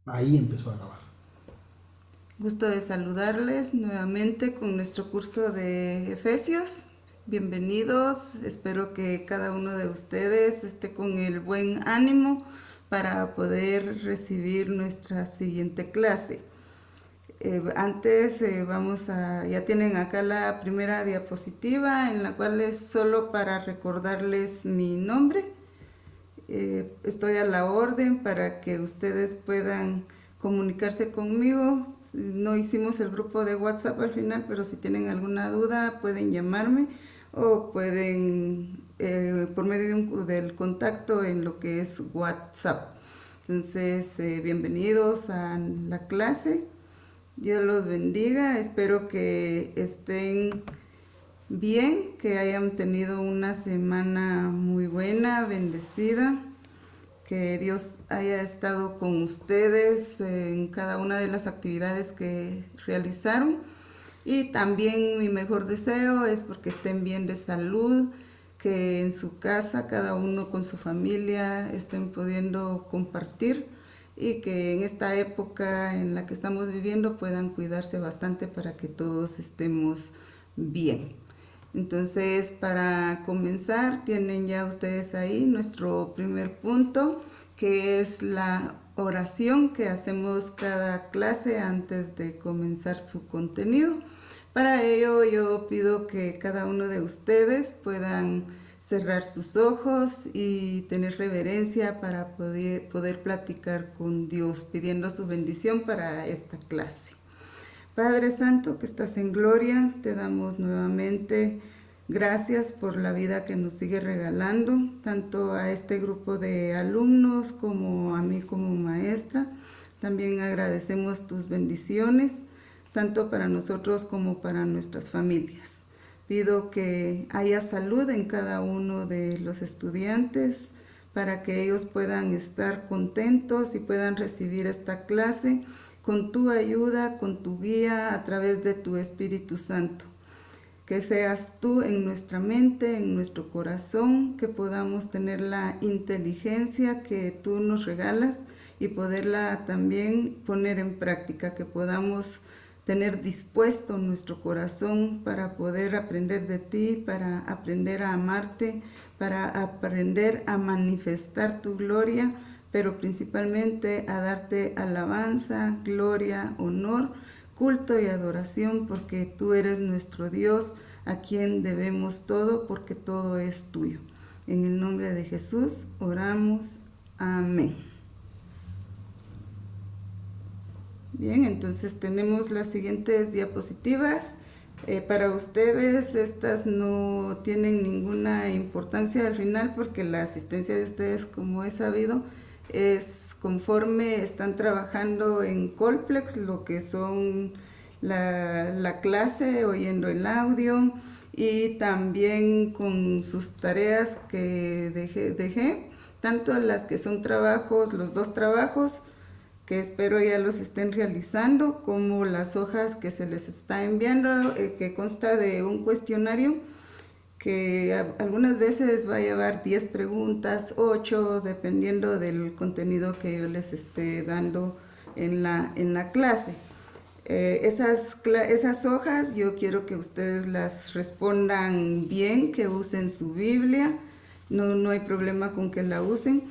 Ahí empezó a grabar. Gusto de saludarles nuevamente con nuestro curso de Efesios. Bienvenidos, espero que cada uno de ustedes esté con el buen ánimo para poder recibir nuestra siguiente clase. Ya tienen acá la primera diapositiva en la cual es solo para recordarles mi nombre. Estoy a la orden para que ustedes puedan comunicarse conmigo. No hicimos el grupo de WhatsApp al final, pero si tienen alguna duda pueden llamarme o pueden por medio del contacto en lo que es WhatsApp. Entonces, bienvenidos a la clase. Dios los bendiga. Espero que estén bien, que hayan tenido una semana muy buena, bendecida, que Dios haya estado con ustedes en cada una de las actividades que realizaron. Y también mi mejor deseo es porque estén bien de salud, que en su casa cada uno con su familia estén pudiendo compartir y que en esta época en la que estamos viviendo puedan cuidarse bastante para que todos estemos bien. Entonces, para comenzar, tienen ya ustedes ahí nuestro primer punto, que es la oración que hacemos cada clase antes de comenzar su contenido. Para ello, yo pido que cada uno de ustedes puedan cerrar sus ojos y tener reverencia para poder platicar con Dios, pidiendo su bendición para esta clase. Padre Santo, que estás en gloria, te damos nuevamente gracias por la vida que nos sigue regalando, tanto a este grupo de alumnos como a mí como maestra. También agradecemos tus bendiciones, tanto para nosotros como para nuestras familias. Pido que haya salud en cada uno de los estudiantes para que ellos puedan estar contentos y puedan recibir esta clase con tu ayuda, con tu guía a través de tu Espíritu Santo. Que seas tú en nuestra mente, en nuestro corazón, que podamos tener la inteligencia que tú nos regalas y poderla también poner en práctica, que podamos tener dispuesto nuestro corazón para poder aprender de ti, para aprender a amarte, para aprender a manifestar tu gloria, pero principalmente a darte alabanza, gloria, honor, culto y adoración, porque tú eres nuestro Dios, a quien debemos todo, porque todo es tuyo. En el nombre de Jesús oramos. Amén. Bien, entonces tenemos las siguientes diapositivas. Para ustedes estas no tienen ninguna importancia al final porque la asistencia de ustedes, como he sabido, es conforme están trabajando en Colplex, lo que son la clase, oyendo el audio y también con sus tareas que dejé, tanto las que son trabajos, los dos trabajos, que espero ya los estén realizando, como las hojas que se les está enviando, que consta de un cuestionario que algunas veces va a llevar 10 preguntas, 8, dependiendo del contenido que yo les esté dando en la clase. Esas hojas yo quiero que ustedes las respondan bien, que usen su Biblia, no hay problema con que la usen,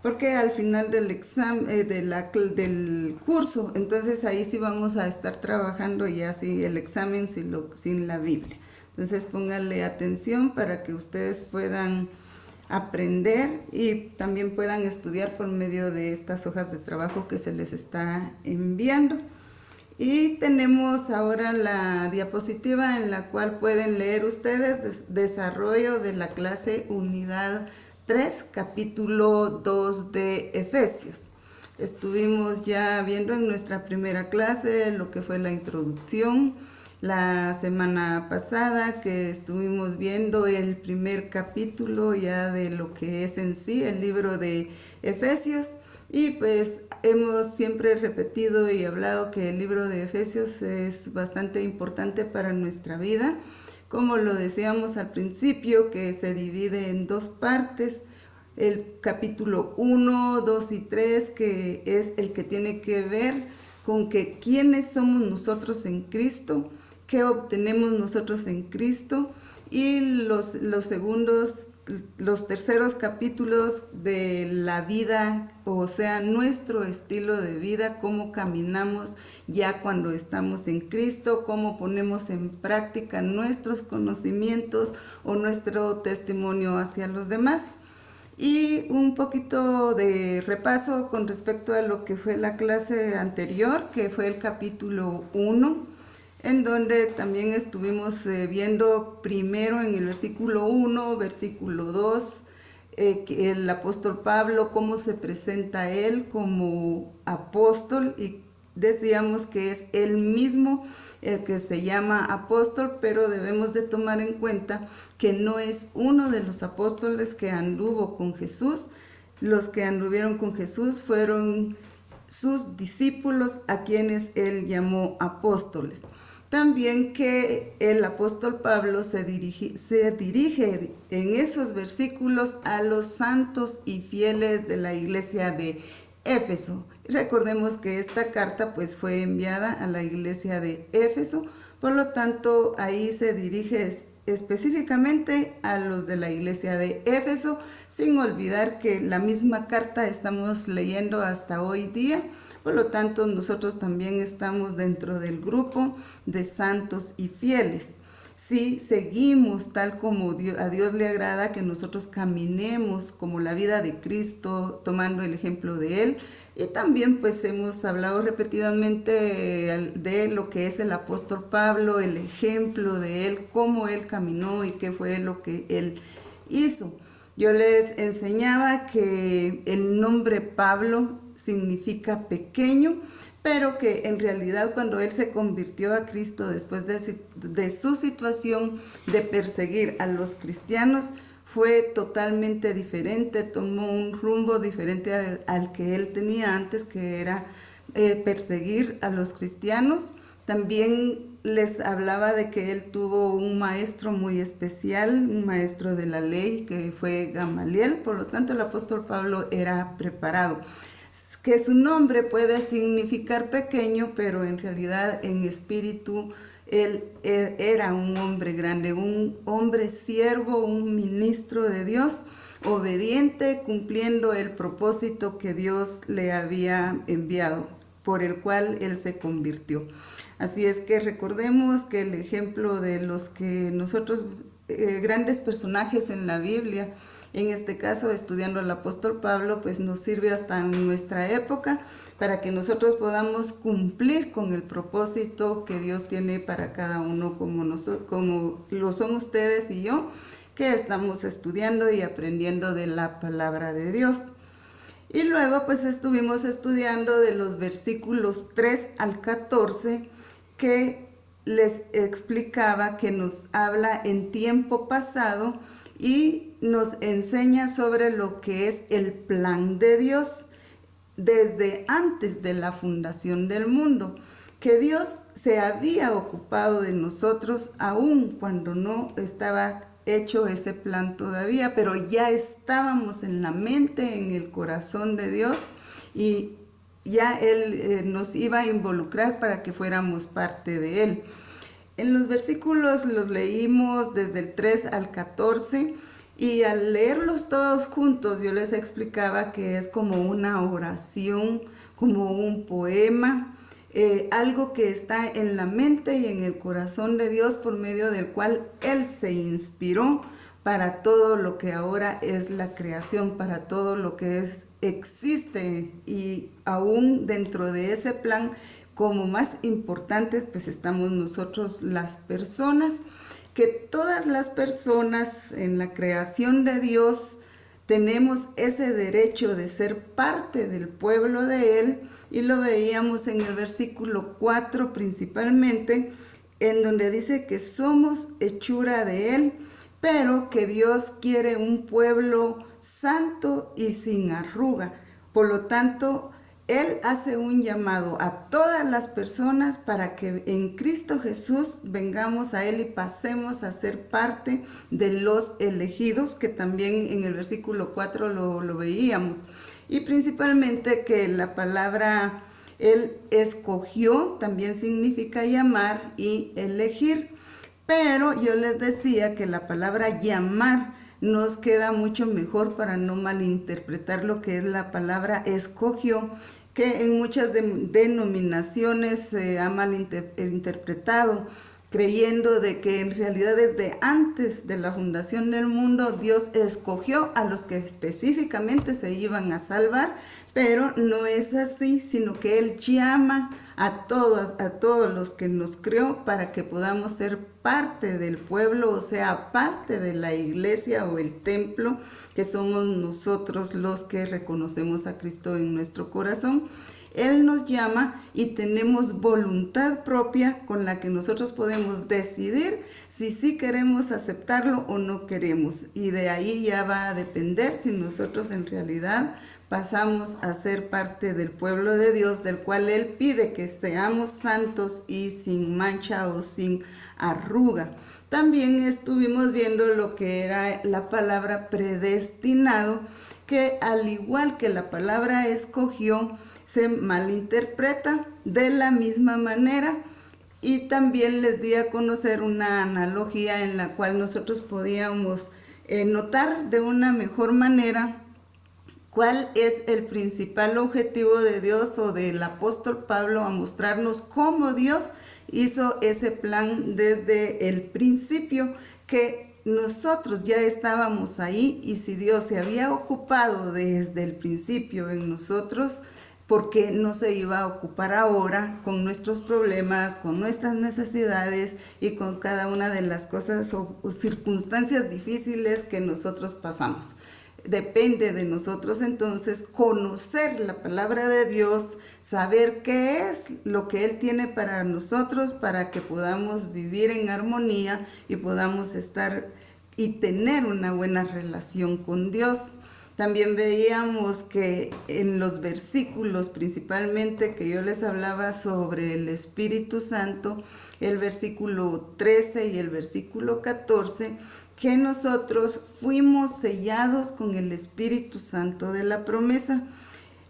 porque al final del examen, del curso, entonces ahí sí vamos a estar trabajando ya sin el examen, sin la Biblia. Entonces pónganle atención para que ustedes puedan aprender y también puedan estudiar por medio de estas hojas de trabajo que se les está enviando. Y tenemos ahora la diapositiva en la cual pueden leer ustedes desarrollo de la clase unidad 3, capítulo 2 de Efesios. Estuvimos ya viendo en nuestra primera clase lo que fue la introducción, la semana pasada que estuvimos viendo el primer capítulo ya de lo que es en sí el libro de Efesios. Y pues hemos siempre repetido y hablado que el libro de Efesios es bastante importante para nuestra vida, como lo decíamos al principio, que se divide en dos partes. el capítulo 1, 2 y 3, que es el que tiene que ver con que quiénes somos nosotros en Cristo, qué obtenemos nosotros en Cristo, y los terceros capítulos de la vida, o sea, nuestro estilo de vida, cómo caminamos ya cuando estamos en Cristo, cómo ponemos en práctica nuestros conocimientos o nuestro testimonio hacia los demás. Y un poquito de repaso con respecto a lo que fue la clase anterior, que fue el capítulo 1, en donde también estuvimos viendo primero en el versículo 1, versículo 2, que el apóstol Pablo, cómo se presenta él como apóstol, y decíamos que es él mismo el que se llama apóstol, pero debemos de tomar en cuenta que no es uno de los apóstoles que anduvo con Jesús. Los que anduvieron con Jesús fueron sus discípulos, a quienes él llamó apóstoles. También que el apóstol Pablo se dirige en esos versículos a los santos y fieles de la iglesia de Éfeso. Recordemos que esta carta pues fue enviada a la iglesia de Éfeso, por lo tanto ahí se dirige específicamente a los de la iglesia de Éfeso, sin olvidar que la misma carta estamos leyendo hasta hoy día. Por lo tanto, nosotros también estamos dentro del grupo de santos y fieles. Si seguimos tal como a Dios le agrada, que nosotros caminemos como la vida de Cristo, tomando el ejemplo de Él. Y también pues hemos hablado repetidamente de lo que es el apóstol Pablo, el ejemplo de él, cómo él caminó y qué fue lo que él hizo. Yo les enseñaba que el nombre Pablo significa pequeño, pero que en realidad cuando él se convirtió a Cristo después de su situación de perseguir a los cristianos, fue totalmente diferente, tomó un rumbo diferente al que él tenía antes, que era perseguir a los cristianos. También les hablaba de que él tuvo un maestro muy especial, un maestro de la ley, que fue Gamaliel. Por lo tanto, el apóstol Pablo era preparado. Que su nombre puede significar pequeño, pero en realidad en espíritu él era un hombre grande, un hombre siervo, un ministro de Dios, obediente, cumpliendo el propósito que Dios le había enviado, por el cual él se convirtió. Así es que recordemos que el ejemplo de los que nosotros, grandes personajes en la Biblia, en este caso estudiando al apóstol Pablo, pues nos sirve hasta en nuestra época para que nosotros podamos cumplir con el propósito que Dios tiene para cada uno, como lo son ustedes y yo, que estamos estudiando y aprendiendo de la palabra de Dios. Y luego pues estuvimos estudiando de los versículos 3 al 14, que les explicaba que nos habla en tiempo pasado y nos enseña sobre lo que es el plan de Dios desde antes de la fundación del mundo, que Dios se había ocupado de nosotros aún cuando no estaba hecho ese plan todavía, pero ya estábamos en la mente, en el corazón de Dios, y ya Él nos iba a involucrar para que fuéramos parte de Él. En los versículos los leímos desde el 3 al 14, y al leerlos todos juntos yo les explicaba que es como una oración, como un poema, algo que está en la mente y en el corazón de Dios, por medio del cual Él se inspiró para todo lo que ahora es la creación, para todo lo que existe, y aún dentro de ese plan, como más importantes, pues estamos nosotros las personas, que todas las personas en la creación de Dios tenemos ese derecho de ser parte del pueblo de Él, y lo veíamos en el versículo 4 principalmente, en donde dice que somos hechura de Él, pero que Dios quiere un pueblo santo y sin arruga. Por lo tanto, Él hace un llamado a todas las personas para que en Cristo Jesús vengamos a Él y pasemos a ser parte de los elegidos, que también en el versículo 4 lo veíamos. Y principalmente que la palabra Él escogió también significa llamar y elegir. Pero yo les decía que la palabra llamar nos queda mucho mejor para no malinterpretar lo que es la palabra escogió, que en muchas denominaciones se ha malinterpretado, creyendo de que en realidad desde antes de la fundación del mundo Dios escogió a los que específicamente se iban a salvar, pero no es así, sino que Él llama a todos los que nos creó para que podamos ser parte del pueblo, o sea, parte de la iglesia o el templo, que somos nosotros los que reconocemos a Cristo en nuestro corazón. Él nos llama y tenemos voluntad propia con la que nosotros podemos decidir si sí queremos aceptarlo o no queremos. Y de ahí ya va a depender si nosotros en realidad pasamos a ser parte del pueblo de Dios, del cual Él pide que seamos santos y sin mancha o sin arruga. También estuvimos viendo lo que era la palabra predestinado, que al igual que la palabra escogió, se malinterpreta de la misma manera. Y también les di a conocer una analogía en la cual nosotros podíamos notar de una mejor manera cuál es el principal objetivo de Dios o del apóstol Pablo a mostrarnos cómo Dios hizo ese plan desde el principio, que nosotros ya estábamos ahí, y si Dios se había ocupado desde el principio en nosotros, ¿por qué no se iba a ocupar ahora con nuestros problemas, con nuestras necesidades y con cada una de las cosas o circunstancias difíciles que nosotros pasamos? Depende de nosotros entonces conocer la palabra de Dios, saber qué es lo que Él tiene para nosotros, para que podamos vivir en armonía y podamos estar y tener una buena relación con Dios. También veíamos que en los versículos principalmente que yo les hablaba sobre el Espíritu Santo, el versículo 13 y el versículo 14, que nosotros fuimos sellados con el Espíritu Santo de la promesa.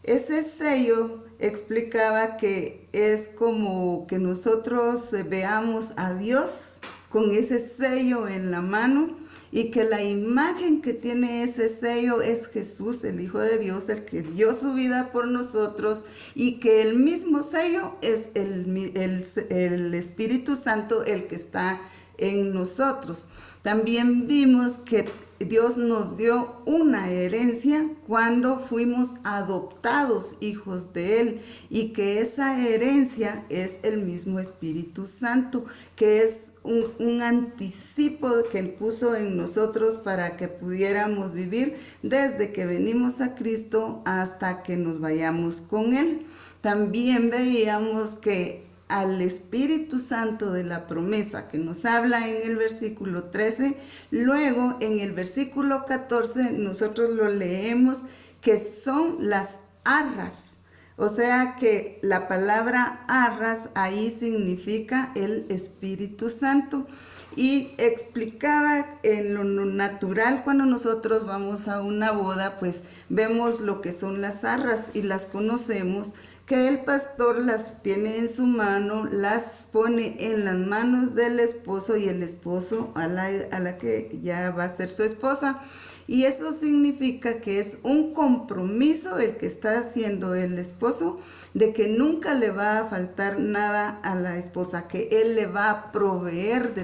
Ese sello explicaba que es como que nosotros veamos a Dios con ese sello en la mano, y que la imagen que tiene ese sello es Jesús, el Hijo de Dios, el que dio su vida por nosotros, y que el mismo sello es el Espíritu Santo, el que está en nosotros. También vimos que Dios nos dio una herencia cuando fuimos adoptados hijos de Él, y que esa herencia es el mismo Espíritu Santo, que es un anticipo que Él puso en nosotros para que pudiéramos vivir desde que venimos a Cristo hasta que nos vayamos con Él. También veíamos que al Espíritu Santo de la promesa que nos habla en el versículo 13, luego en el versículo 14 nosotros lo leemos que son las arras, o sea que la palabra arras ahí significa el Espíritu Santo. Y explicaba en lo natural, cuando nosotros vamos a una boda, pues vemos lo que son las arras y las conocemos, que el pastor las tiene en su mano, las pone en las manos del esposo y el esposo a la que ya va a ser su esposa. Y eso significa que es un compromiso el que está haciendo el esposo, de que nunca le va a faltar nada a la esposa, que él le va a proveer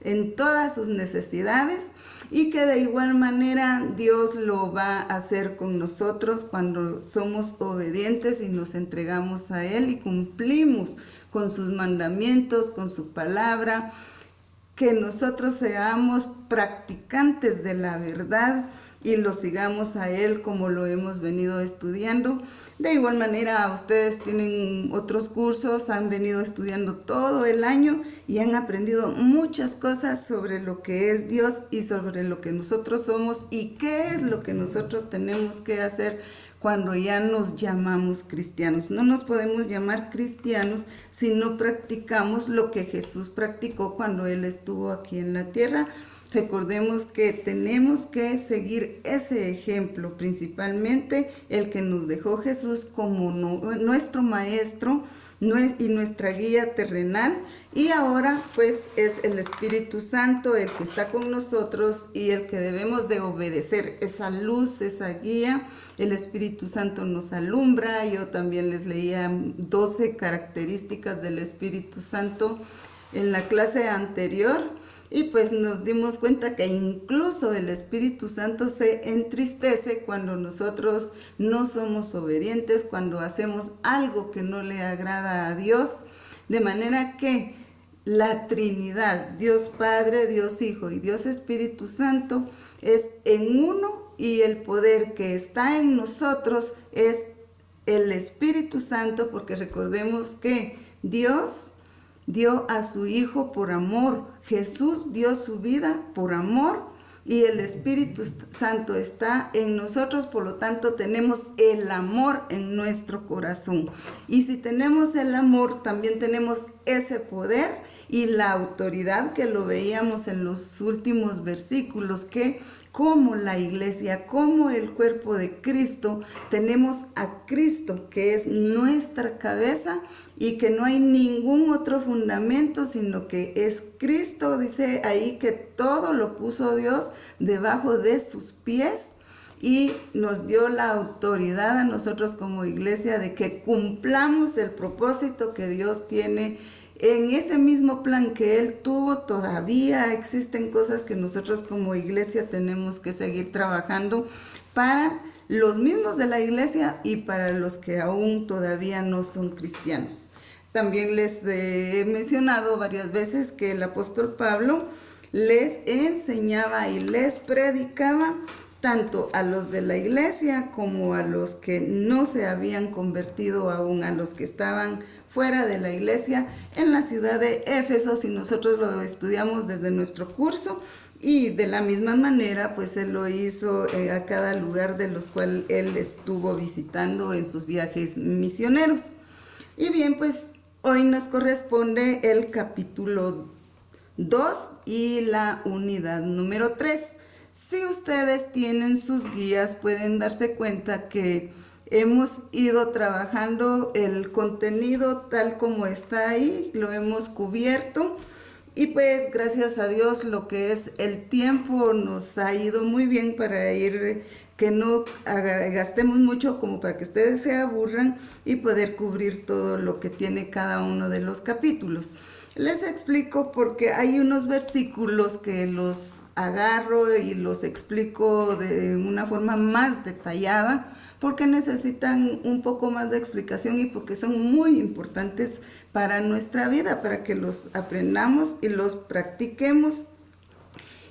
en todas sus necesidades, y que de igual manera Dios lo va a hacer con nosotros cuando somos obedientes y nos entregamos a Él y cumplimos con sus mandamientos, con su palabra. Que nosotros seamos practicantes de la verdad y lo sigamos a Él como lo hemos venido estudiando. De igual manera, ustedes tienen otros cursos, han venido estudiando todo el año y han aprendido muchas cosas sobre lo que es Dios y sobre lo que nosotros somos y qué es lo que nosotros tenemos que hacer cuando ya nos llamamos cristianos. No nos podemos llamar cristianos si no practicamos lo que Jesús practicó cuando Él estuvo aquí en la tierra. Recordemos que tenemos que seguir ese ejemplo, principalmente el que nos dejó Jesús como nuestro maestro y nuestra guía terrenal, y ahora pues es el Espíritu Santo el que está con nosotros y el que debemos de obedecer, esa luz, esa guía. El Espíritu Santo nos alumbra. Yo también les leía 12 características del Espíritu Santo en la clase anterior, y pues nos dimos cuenta que incluso el Espíritu Santo se entristece cuando nosotros no somos obedientes, cuando hacemos algo que no le agrada a Dios. De manera que la Trinidad, Dios Padre, Dios Hijo y Dios Espíritu Santo, es en uno, y el poder que está en nosotros es el Espíritu Santo, porque recordemos que Dios dio a su Hijo por amor. Jesús dio su vida por amor, y el Espíritu Santo está en nosotros, por lo tanto tenemos el amor en nuestro corazón. Y si tenemos el amor, también tenemos ese poder y la autoridad, que lo veíamos en los últimos versículos, que como la iglesia, como el cuerpo de Cristo, tenemos a Cristo, que es nuestra cabeza, y que no hay ningún otro fundamento, sino que es Cristo. Dice ahí que todo lo puso Dios debajo de sus pies, y nos dio la autoridad a nosotros como iglesia de que cumplamos el propósito que Dios tiene. En ese mismo plan que Él tuvo, todavía existen cosas que nosotros como iglesia tenemos que seguir trabajando para los mismos de la iglesia y para los que aún todavía no son cristianos. También les he mencionado varias veces que el apóstol Pablo les enseñaba y les predicaba tanto a los de la iglesia como a los que no se habían convertido aún, a los que estaban fuera de la iglesia en la ciudad de Éfeso, y nosotros lo estudiamos desde nuestro curso. Y de la misma manera, pues Él lo hizo a cada lugar de los cuales Él estuvo visitando en sus viajes misioneros. Y bien, pues hoy nos corresponde el capítulo 2 y la unidad número 3. Si ustedes tienen sus guías, pueden darse cuenta que hemos ido trabajando el contenido tal como está ahí, lo hemos cubierto. Y pues gracias a Dios, lo que es el tiempo nos ha ido muy bien para ir, que no gastemos mucho como para que ustedes se aburran, y poder cubrir todo lo que tiene cada uno de los capítulos. Les explico porque hay unos versículos que los agarro y los explico de una forma más detallada, porque necesitan un poco más de explicación y porque son muy importantes para nuestra vida, para que los aprendamos y los practiquemos.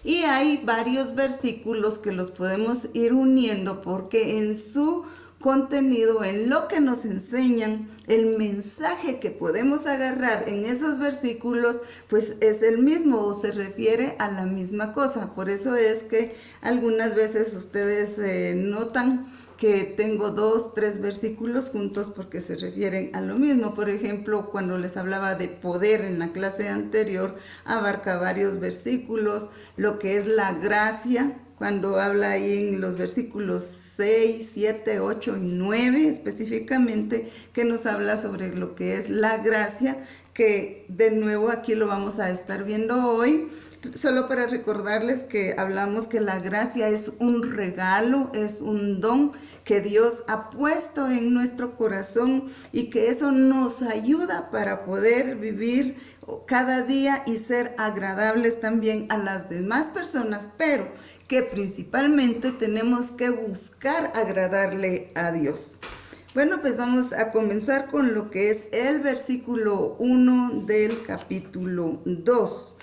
Y hay varios versículos que los podemos ir uniendo, porque en su contenido, en lo que nos enseñan, el mensaje que podemos agarrar en esos versículos, pues es el mismo o se refiere a la misma cosa. Por eso es que algunas veces ustedes notan que tengo 2, 3 versículos juntos porque se refieren a lo mismo. Por ejemplo, cuando les hablaba de poder en la clase anterior, abarca varios versículos. Lo que es la gracia, cuando habla ahí en los versículos 6, 7, 8 y 9 específicamente, que nos habla sobre lo que es la gracia, que de nuevo aquí lo vamos a estar viendo hoy. Solo para recordarles que hablamos que la gracia es un regalo, es un don que Dios ha puesto en nuestro corazón, y que eso nos ayuda para poder vivir cada día y ser agradables también a las demás personas, pero que principalmente tenemos que buscar agradarle a Dios. Bueno, pues vamos a comenzar con lo que es el versículo 1 del capítulo 2.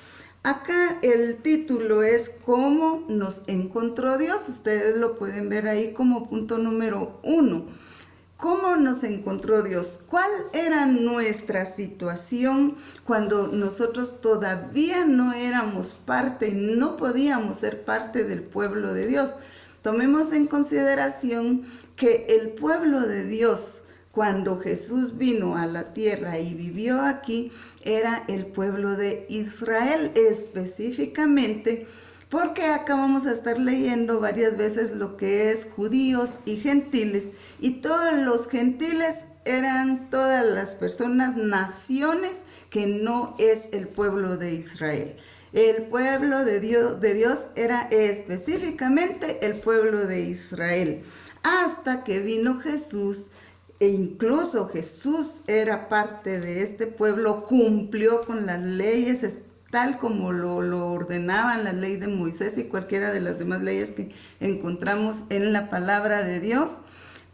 Acá el título es ¿Cómo nos encontró Dios? Ustedes lo pueden ver ahí como punto número 1. ¿Cómo nos encontró Dios? ¿Cuál era nuestra situación cuando nosotros todavía no éramos parte, no podíamos ser parte del pueblo de Dios? Tomemos en consideración que el pueblo de Dios, cuando Jesús vino a la tierra y vivió aquí, era el pueblo de Israel específicamente, porque acá vamos a estar leyendo varias veces lo que es judíos y gentiles, y todos los gentiles eran todas las personas, naciones que no es el pueblo de Israel. El pueblo de Dios era específicamente el pueblo de Israel, hasta que vino Jesús. E incluso Jesús era parte de este pueblo, cumplió con las leyes tal como lo ordenaban la ley de Moisés y cualquiera de las demás leyes que encontramos en la palabra de Dios.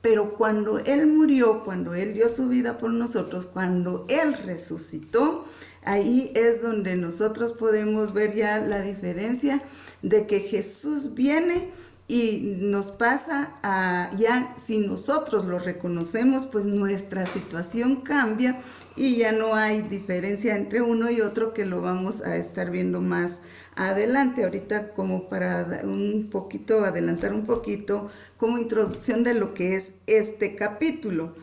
Pero cuando Él murió, cuando Él dio su vida por nosotros, cuando Él resucitó, ahí es donde nosotros podemos ver ya la diferencia de que Jesús viene y nos pasa a, ya si nosotros lo reconocemos, pues nuestra situación cambia y ya no hay diferencia entre uno y otro, que lo vamos a estar viendo más adelante. Ahorita, como para adelantar un poquito como introducción de lo que es este capítulo.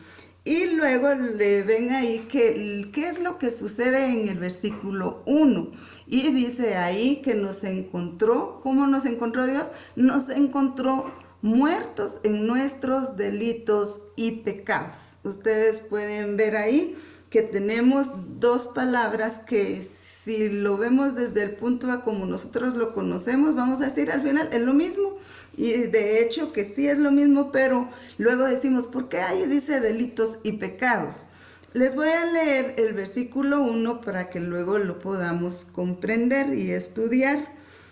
Y luego le ven ahí qué es lo que sucede en el versículo 1. Y dice ahí que nos encontró. ¿Cómo nos encontró Dios? Nos encontró muertos en nuestros delitos y pecados. Ustedes pueden ver ahí que tenemos dos palabras que, si lo vemos desde el punto a como nosotros lo conocemos, vamos a decir al final es lo mismo. Y de hecho que sí es lo mismo, pero luego decimos, ¿por qué ahí dice delitos y pecados? Les voy a leer el versículo 1 para que luego lo podamos comprender y estudiar.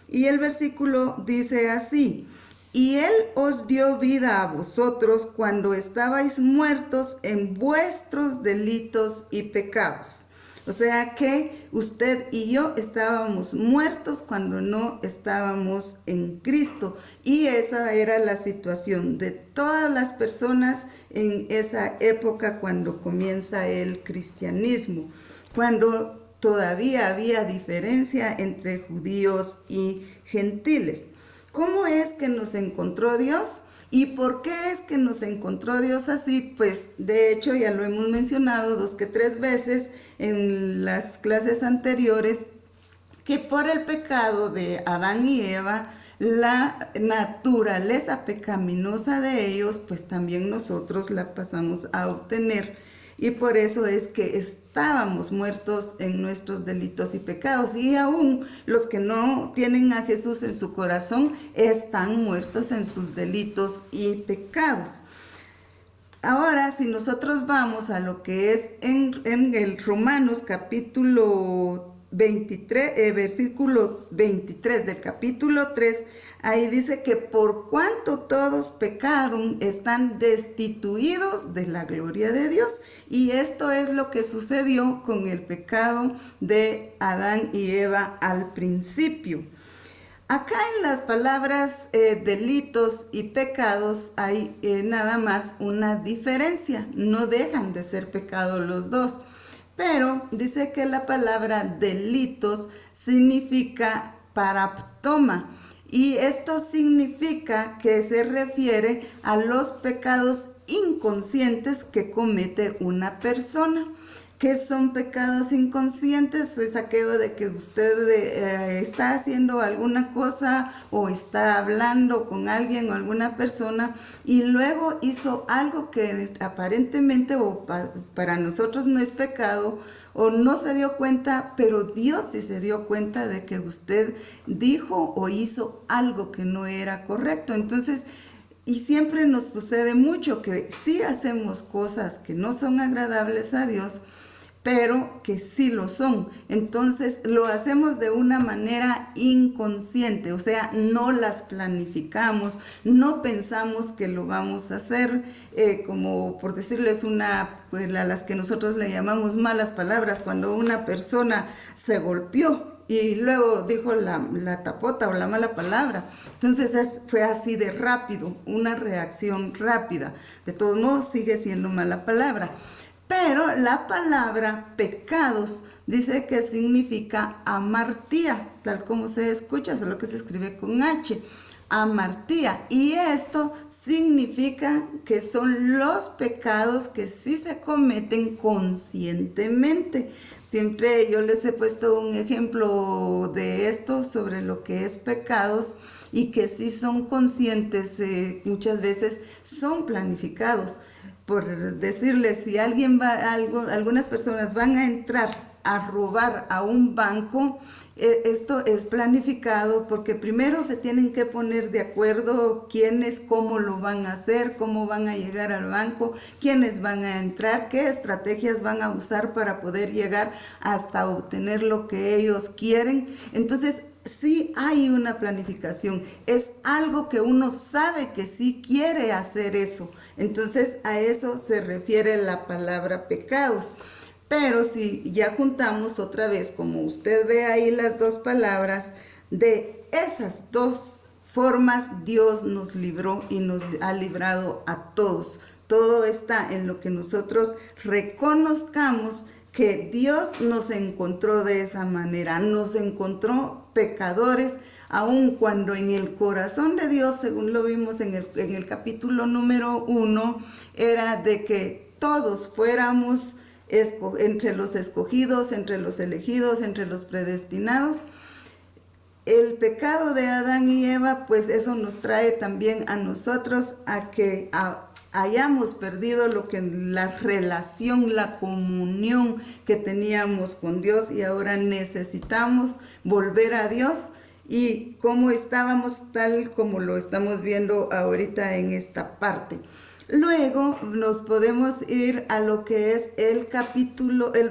Y el versículo dice así: y Él os dio vida a vosotros cuando estabais muertos en vuestros delitos y pecados. O sea que usted y yo estábamos muertos cuando no estábamos en Cristo. Y esa era la situación de todas las personas en esa época cuando comienza el cristianismo, cuando todavía había diferencia entre judíos y gentiles. ¿Cómo es que nos encontró Dios? ¿Y por qué es que nos encontró Dios así? Pues de hecho ya lo hemos mencionado 2 que 3 veces en las clases anteriores, que por el pecado de Adán y Eva, la naturaleza pecaminosa de ellos, pues también nosotros la pasamos a obtener. Y por eso es que estábamos muertos en nuestros delitos y pecados. Y aún los que no tienen a Jesús en su corazón están muertos en sus delitos y pecados. Ahora, si nosotros vamos a lo que es en el Romanos capítulo 23, versículo 23 del capítulo 3, ahí dice que por cuanto todos pecaron, están destituidos de la gloria de Dios. Y esto es lo que sucedió con el pecado de Adán y Eva al principio. Acá en las palabras delitos y pecados hay nada más una diferencia. No dejan de ser pecado los dos. Pero dice que la palabra delitos significa paraptoma. Y esto significa que se refiere a los pecados inconscientes que comete una persona. ¿Qué son pecados inconscientes? Es aquello de que usted está haciendo alguna cosa o está hablando con alguien o alguna persona y luego hizo algo que aparentemente o para nosotros no es pecado, o no se dio cuenta, pero Dios sí se dio cuenta de que usted dijo o hizo algo que no era correcto. Entonces, y siempre nos sucede mucho que sí hacemos cosas que no son agradables a Dios, pero que sí lo son. Entonces lo hacemos de una manera inconsciente, o sea, no las planificamos, no pensamos que lo vamos a hacer, como por decirles pues, a las que nosotros le llamamos malas palabras, cuando una persona se golpeó y luego dijo la tapota o la mala palabra. Entonces fue así de rápido, una reacción rápida. De todos modos sigue siendo mala palabra. Pero la palabra pecados dice que significa amartía, tal como se escucha, solo que se escribe con H. amartía, y esto significa que son los pecados que sí se cometen conscientemente. Siempre yo les he puesto un ejemplo de esto sobre lo que es pecados y que sí son conscientes, muchas veces son planificados. Por decirles, si algunas personas van a entrar a robar a un banco, esto es planificado porque primero se tienen que poner de acuerdo quiénes, cómo lo van a hacer, cómo van a llegar al banco, quiénes van a entrar, qué estrategias van a usar para poder llegar hasta obtener lo que ellos quieren. Entonces, sí hay una planificación, es algo que uno sabe que sí quiere hacer eso. Entonces, a eso se refiere la palabra pecados. Pero si ya juntamos otra vez, como usted ve ahí las dos palabras, de esas dos formas Dios nos libró y nos ha librado a todos. Todo está en lo que nosotros reconozcamos que Dios nos encontró de esa manera, nos encontró pecadores, aun cuando en el corazón de Dios, según lo vimos en el capítulo número 1, era de que todos fuéramos entre los escogidos, entre los elegidos, entre los predestinados. El pecado de Adán y Eva, pues eso nos trae también a nosotros a que hayamos perdido lo que la relación, la comunión que teníamos con Dios, y ahora necesitamos volver a Dios. Y como estábamos, tal como lo estamos viendo ahorita en esta parte. Luego nos podemos ir a lo que es el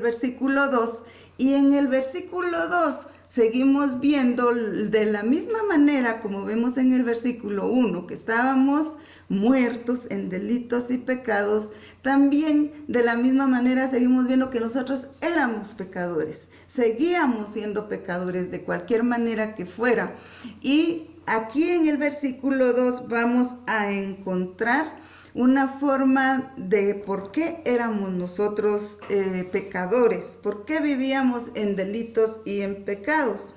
versículo 2, y en el versículo 2 seguimos viendo de la misma manera como vemos en el versículo 1, que estábamos muertos en delitos y pecados. También de la misma manera seguimos viendo que nosotros éramos pecadores, seguíamos siendo pecadores de cualquier manera que fuera. Y aquí en el versículo 2 vamos a encontrar una forma de por qué éramos nosotros pecadores, por qué vivíamos en delitos y en pecados.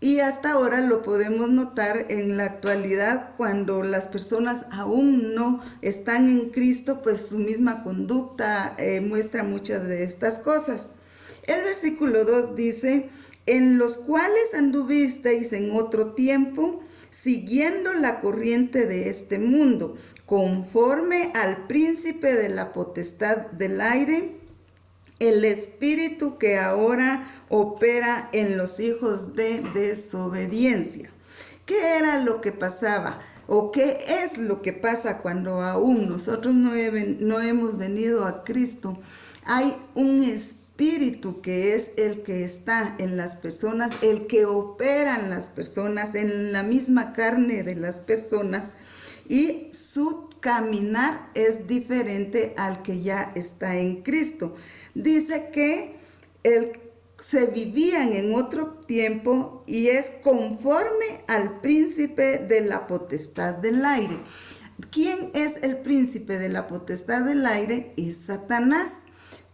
Y hasta ahora lo podemos notar en la actualidad, cuando las personas aún no están en Cristo, pues su misma conducta muestra muchas de estas cosas. El versículo 2 dice: en los cuales anduvisteis en otro tiempo, siguiendo la corriente de este mundo, conforme al príncipe de la potestad del aire, el espíritu que ahora opera en los hijos de desobediencia. ¿Qué era lo que pasaba? ¿O qué es lo que pasa cuando aún nosotros no hemos venido a Cristo? Hay un espíritu que es el que está en las personas, el que opera en las personas, en la misma carne de las personas, y su caminar es diferente al que ya está en Cristo. Dice que se vivían en otro tiempo y es conforme al príncipe de la potestad del aire. ¿Quién es el príncipe de la potestad del aire? Es Satanás.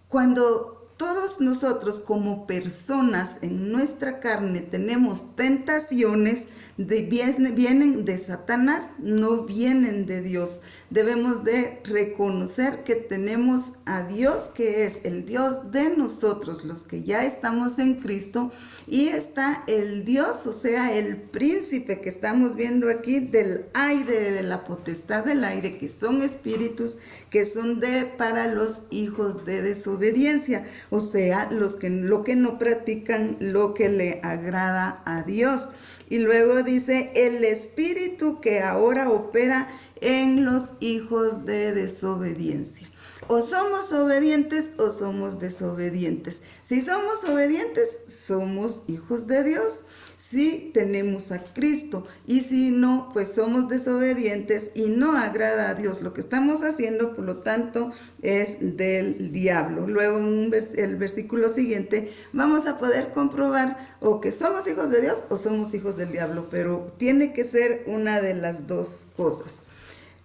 Cuando todos nosotros como personas en nuestra carne tenemos tentaciones, vienen de Satanás, no vienen de Dios. Debemos de reconocer que tenemos a Dios, que es el Dios de nosotros, los que ya estamos en Cristo, y está el Dios, o sea, el príncipe que estamos viendo aquí del aire, de la potestad del aire, que son espíritus que son para los hijos de desobediencia, o sea, lo que no practican lo que le agrada a Dios. Y luego dice: el espíritu que ahora opera en los hijos de desobediencia. O somos obedientes o somos desobedientes. Si somos obedientes, somos hijos de Dios. Si tenemos a Cristo, y si no, pues somos desobedientes y no agrada a Dios lo que estamos haciendo, por lo tanto es del diablo. Luego en el versículo siguiente vamos a poder comprobar o que somos hijos de Dios o somos hijos del diablo, pero tiene que ser una de las dos cosas.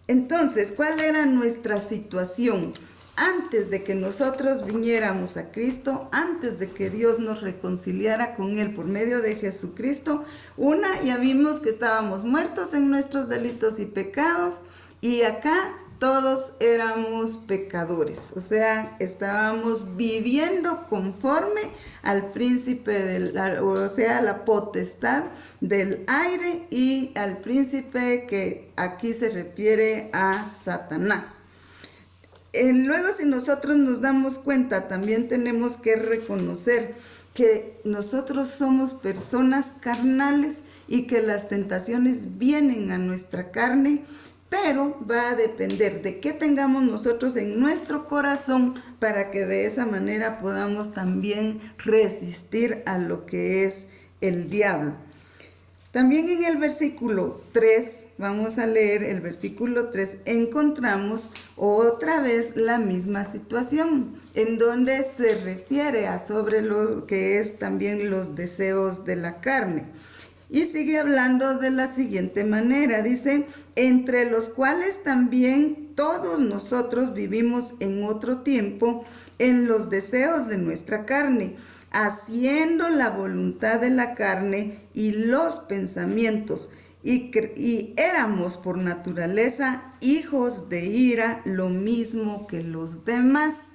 Entonces, ¿cuál era nuestra situación? antes de que nosotros viniéramos a Cristo, antes de que Dios nos reconciliara con Él por medio de Jesucristo, ya vimos que estábamos muertos en nuestros delitos y pecados, y acá todos éramos pecadores, o sea, estábamos viviendo conforme al príncipe a la potestad del aire y al príncipe que aquí se refiere a Satanás. Luego, si nosotros nos damos cuenta, también tenemos que reconocer que nosotros somos personas carnales y que las tentaciones vienen a nuestra carne, pero va a depender de qué tengamos nosotros en nuestro corazón para que de esa manera podamos también resistir a lo que es el diablo. También en el versículo 3, vamos a leer el versículo 3, encontramos otra vez la misma situación, en donde se refiere a sobre lo que es también los deseos de la carne. Y sigue hablando de la siguiente manera, dice, entre los cuales también todos nosotros vivimos en otro tiempo en los deseos de nuestra carne, haciendo la voluntad de la carne y los pensamientos, y éramos por naturaleza hijos de ira, lo mismo que los demás.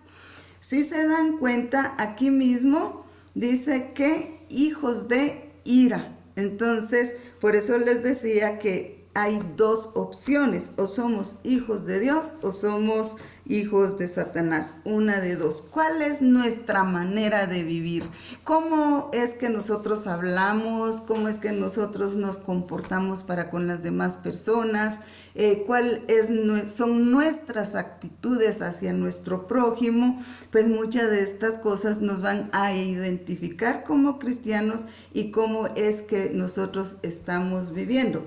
Si se dan cuenta, aquí mismo dice que hijos de ira. Entonces, por eso les decía que hay dos opciones, o somos hijos de Dios o somos hijos de Satanás, una de dos. ¿Cuál es nuestra manera de vivir? ¿Cómo es que nosotros hablamos? ¿Cómo es que nosotros nos comportamos para con las demás personas? Son nuestras actitudes hacia nuestro prójimo? Pues muchas de estas cosas nos van a identificar como cristianos y cómo es que nosotros estamos viviendo.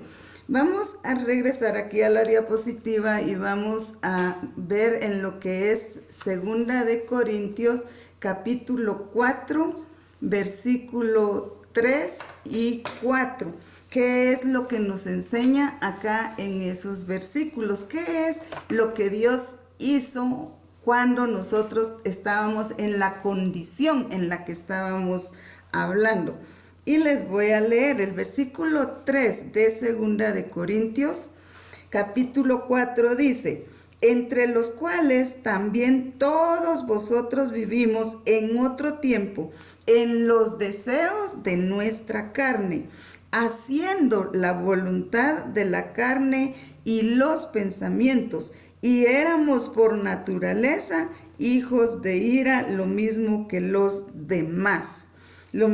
Vamos a regresar aquí a la diapositiva y vamos a ver en lo que es 2 de Corintios capítulo 4, versículo 3 y 4. ¿Qué es lo que nos enseña acá en esos versículos? ¿Qué es lo que Dios hizo cuando nosotros estábamos en la condición en la que estábamos hablando? Y les voy a leer el versículo 3 de 2 de Corintios, capítulo 4, dice, entre los cuales también todos vosotros vivimos en otro tiempo, en los deseos de nuestra carne, haciendo la voluntad de la carne y los pensamientos, y éramos por naturaleza hijos de ira, lo mismo que los demás. Lo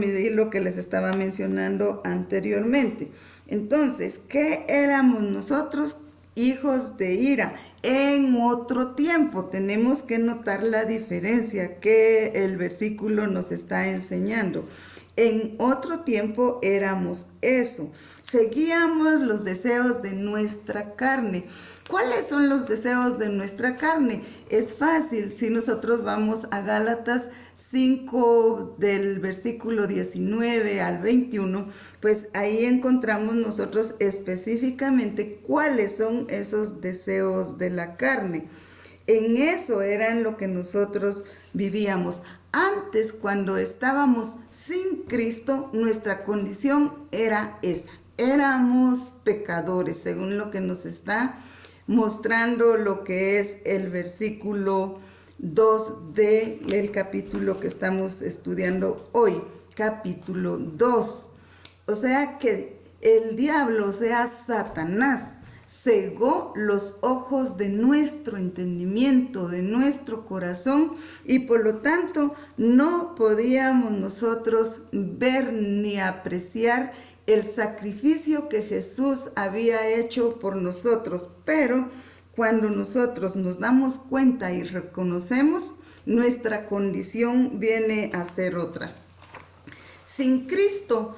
que les estaba mencionando anteriormente. Entonces, ¿qué éramos nosotros? Hijos de ira. En otro tiempo, tenemos que notar la diferencia que el versículo nos está enseñando. En otro tiempo éramos eso. Seguíamos los deseos de nuestra carne. ¿Cuáles son los deseos de nuestra carne? Es fácil, si nosotros vamos a Gálatas 5 del versículo 19 al 21, pues ahí encontramos nosotros específicamente cuáles son esos deseos de la carne. En eso eran lo que nosotros vivíamos. Antes, cuando estábamos sin Cristo, nuestra condición era esa. Éramos pecadores, según lo que nos está mostrando lo que es el versículo 2 del capítulo que estamos estudiando hoy, capítulo 2. O sea que el diablo, o sea Satanás, cegó los ojos de nuestro entendimiento, de nuestro corazón, y por lo tanto no podíamos nosotros ver ni apreciar el sacrificio que Jesús había hecho por nosotros. Pero cuando nosotros nos damos cuenta y reconocemos, nuestra condición viene a ser otra. Sin Cristo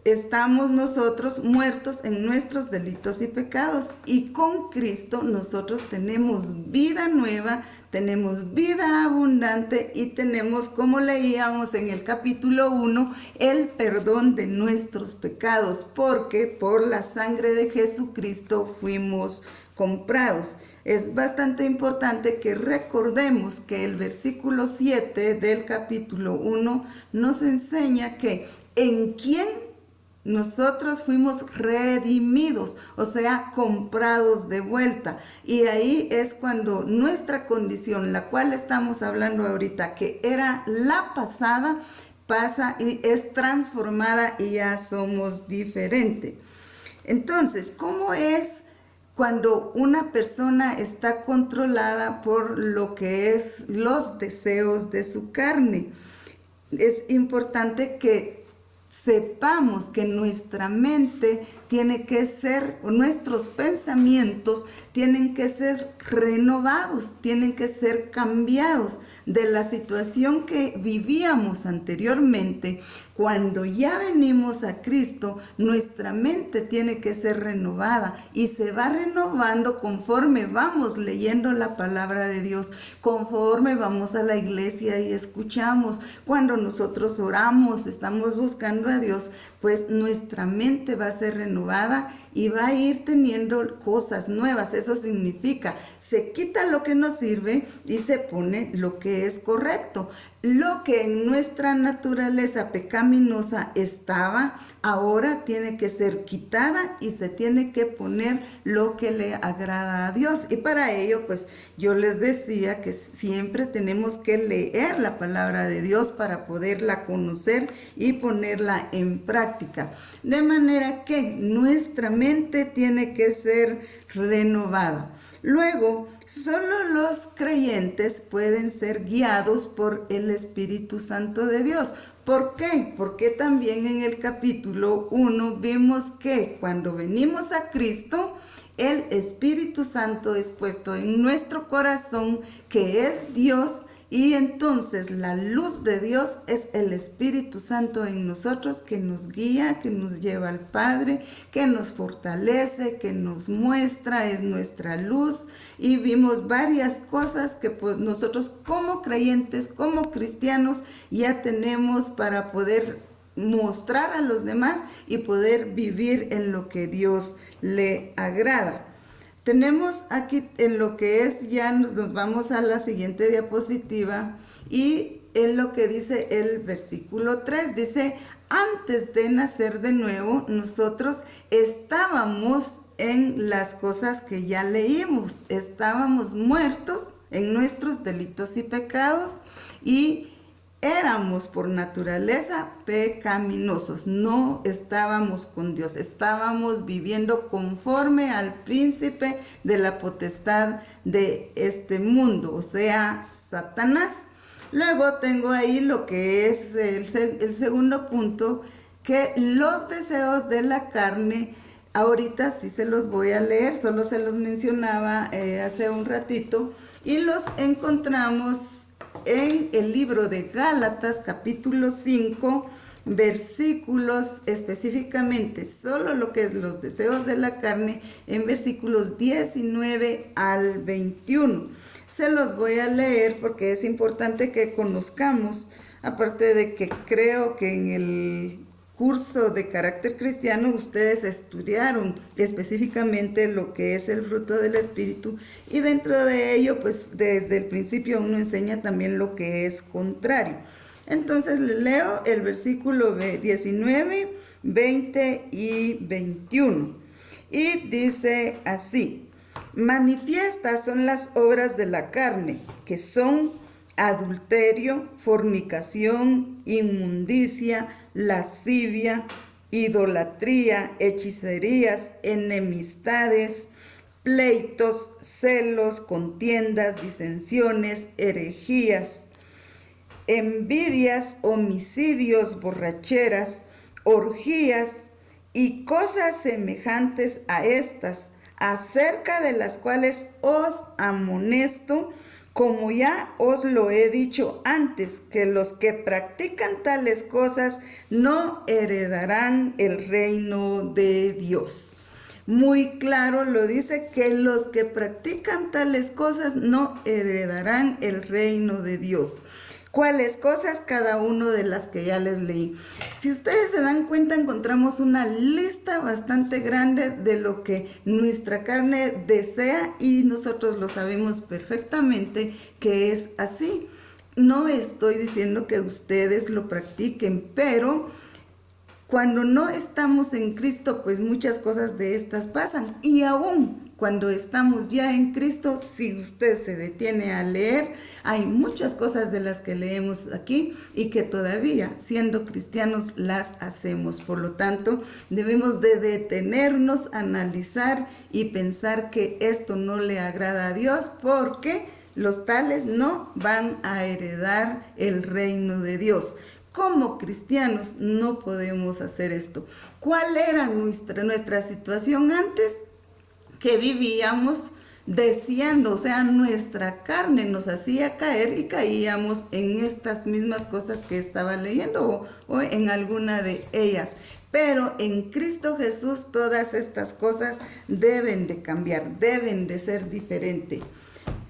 estamos nosotros muertos en nuestros delitos y pecados, y con Cristo nosotros tenemos vida nueva, tenemos vida abundante y tenemos, como leíamos en el capítulo 1, el perdón de nuestros pecados, porque por la sangre de Jesucristo fuimos comprados. Es bastante importante que recordemos que el versículo 7 del capítulo 1 nos enseña que en quién nosotros fuimos redimidos, o sea, comprados de vuelta. Y ahí es cuando nuestra condición, la cual estamos hablando ahorita, que era la pasada, pasa y es transformada y ya somos diferentes. Entonces, ¿cómo es cuando una persona está controlada por lo que es los deseos de su carne? Es importante que sepamos que nuestra mente tiene que ser, o nuestros pensamientos tienen que ser renovados, tienen que ser cambiados de la situación que vivíamos anteriormente. Cuando ya venimos a Cristo, nuestra mente tiene que ser renovada y se va renovando conforme vamos leyendo la palabra de Dios, conforme vamos a la iglesia y escuchamos. Cuando nosotros oramos, estamos buscando a Dios, pues nuestra mente va a ser renovada y va a ir teniendo cosas nuevas. Eso significa, se quita lo que no sirve y se pone lo que es correcto. Lo que en nuestra naturaleza pecaminosa estaba, ahora tiene que ser quitada y se tiene que poner lo que le agrada a Dios. Y para ello, pues yo les decía que siempre tenemos que leer la palabra de Dios para poderla conocer y ponerla en práctica. De manera que nuestra mente tiene que ser renovada. Luego, solo los creyentes pueden ser guiados por el Espíritu Santo de Dios. ¿Por qué? Porque también en el capítulo 1 vimos que cuando venimos a Cristo, el Espíritu Santo es puesto en nuestro corazón, que es Dios, y entonces la luz de Dios es el Espíritu Santo en nosotros, que nos guía, que nos lleva al Padre, que nos fortalece, que nos muestra, es nuestra luz. Y vimos varias cosas que pues, nosotros como creyentes, como cristianos, ya tenemos para poder mostrar a los demás y poder vivir en lo que Dios le agrada. Tenemos aquí en lo que es, ya nos vamos a la siguiente diapositiva, y en lo que dice el versículo 3, dice: antes de nacer de nuevo, nosotros estábamos en las cosas que ya leímos, estábamos muertos en nuestros delitos y pecados, y éramos por naturaleza pecaminosos, no estábamos con Dios, estábamos viviendo conforme al príncipe de la potestad de este mundo, o sea, Satanás. Luego tengo ahí lo que es el segundo punto, que los deseos de la carne, ahorita sí se los voy a leer, solo se los mencionaba hace un ratito, y los encontramos en el libro de Gálatas capítulo 5, versículos específicamente, solo lo que es los deseos de la carne, en versículos 19 al 21. Se los voy a leer porque es importante que conozcamos, aparte de que creo que en el curso de carácter cristiano ustedes estudiaron específicamente lo que es el fruto del Espíritu, y dentro de ello pues desde el principio uno enseña también lo que es contrario. Entonces le leo el versículo 19, 20 y 21 y dice así: manifiestas son las obras de la carne, que son adulterio, fornicación, inmundicia, lascivia, idolatría, hechicerías, enemistades, pleitos, celos, contiendas, disensiones, herejías, envidias, homicidios, borracheras, orgías y cosas semejantes a estas, acerca de las cuales os amonesto, como ya os lo he dicho antes, que los que practican tales cosas no heredarán el reino de Dios. Muy claro lo dice, que los que practican tales cosas no heredarán el reino de Dios. ¿Cuáles cosas? Cada uno de las que ya les leí. Si ustedes se dan cuenta, encontramos una lista bastante grande de lo que nuestra carne desea y nosotros lo sabemos perfectamente que es así. No estoy diciendo que ustedes lo practiquen, pero cuando no estamos en Cristo, pues muchas cosas de estas pasan. Y aún cuando estamos ya en Cristo, si usted se detiene a leer, hay muchas cosas de las que leemos aquí y que todavía, siendo cristianos, las hacemos. Por lo tanto, debemos de detenernos, analizar y pensar que esto no le agrada a Dios, porque los tales no van a heredar el reino de Dios. Como cristianos no podemos hacer esto. ¿Cuál era nuestra situación antes? Que vivíamos deseando, o sea, nuestra carne nos hacía caer y caíamos en estas mismas cosas que estaba leyendo o en alguna de ellas. Pero en Cristo Jesús todas estas cosas deben de cambiar, deben de ser diferentes.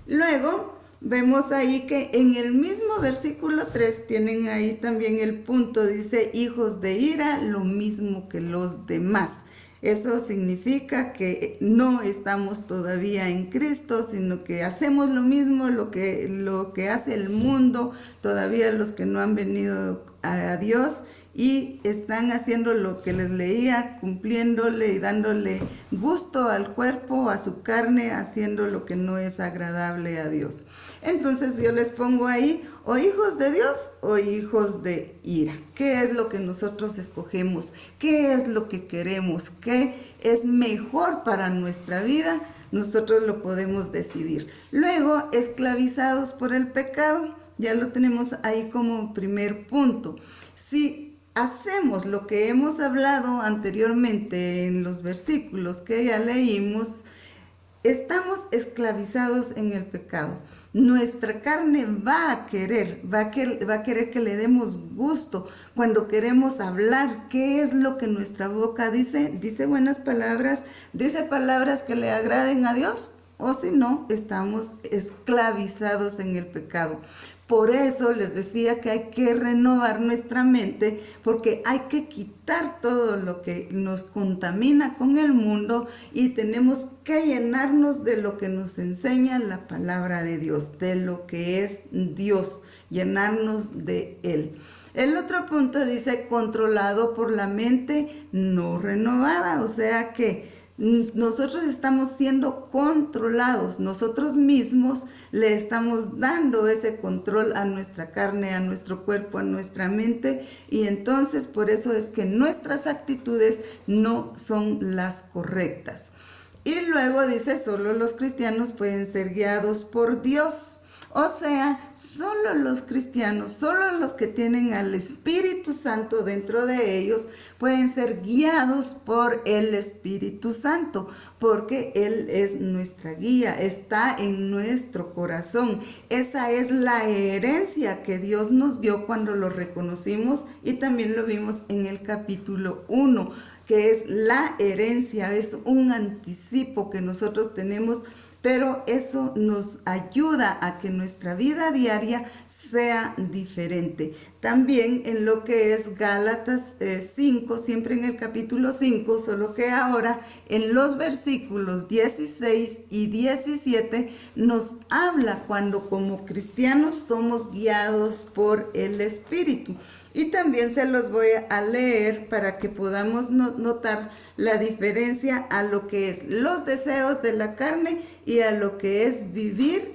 Luego vemos ahí que en el mismo versículo 3 tienen ahí también el punto, dice hijos de ira, lo mismo que los demás. Eso significa que no estamos todavía en Cristo, sino que hacemos lo mismo, lo que hace el mundo, todavía los que no han venido a Dios y están haciendo lo que les leía, cumpliéndole y dándole gusto al cuerpo, a su carne, haciendo lo que no es agradable a Dios. Entonces yo les pongo ahí, o hijos de Dios o hijos de ira. ¿Qué es lo que nosotros escogemos? ¿Qué es lo que queremos? ¿Qué es mejor para nuestra vida? Nosotros lo podemos decidir. Luego, esclavizados por el pecado, ya lo tenemos ahí como primer punto. Si hacemos lo que hemos hablado anteriormente en los versículos que ya leímos, estamos esclavizados en el pecado. Nuestra carne va a querer que le demos gusto. Cuando queremos hablar, ¿qué es lo que nuestra boca dice? Dice buenas palabras, dice palabras que le agraden a Dios, o si no, estamos esclavizados en el pecado. Por eso les decía que hay que renovar nuestra mente, porque hay que quitar todo lo que nos contamina con el mundo y tenemos que llenarnos de lo que nos enseña la palabra de Dios, de lo que es Dios, llenarnos de Él. El otro punto dice controlado por la mente no renovada, o sea que nosotros estamos siendo controlados, nosotros mismos le estamos dando ese control a nuestra carne, a nuestro cuerpo, a nuestra mente, y entonces por eso es que nuestras actitudes no son las correctas. Y luego dice, solo los cristianos pueden ser guiados por Dios. O sea, solo los cristianos, solo los que tienen al Espíritu Santo dentro de ellos pueden ser guiados por el Espíritu Santo, porque Él es nuestra guía, está en nuestro corazón. Esa es la herencia que Dios nos dio cuando lo reconocimos y también lo vimos en el capítulo 1, que es la herencia, es un anticipo que nosotros tenemos. Pero eso nos ayuda a que nuestra vida diaria sea diferente. También en lo que es Gálatas 5, siempre en el capítulo 5, solo que ahora en los versículos 16 y 17 nos habla cuando como cristianos somos guiados por el Espíritu. Y también se los voy a leer para que podamos notar la diferencia a lo que es los deseos de la carne y a lo que es vivir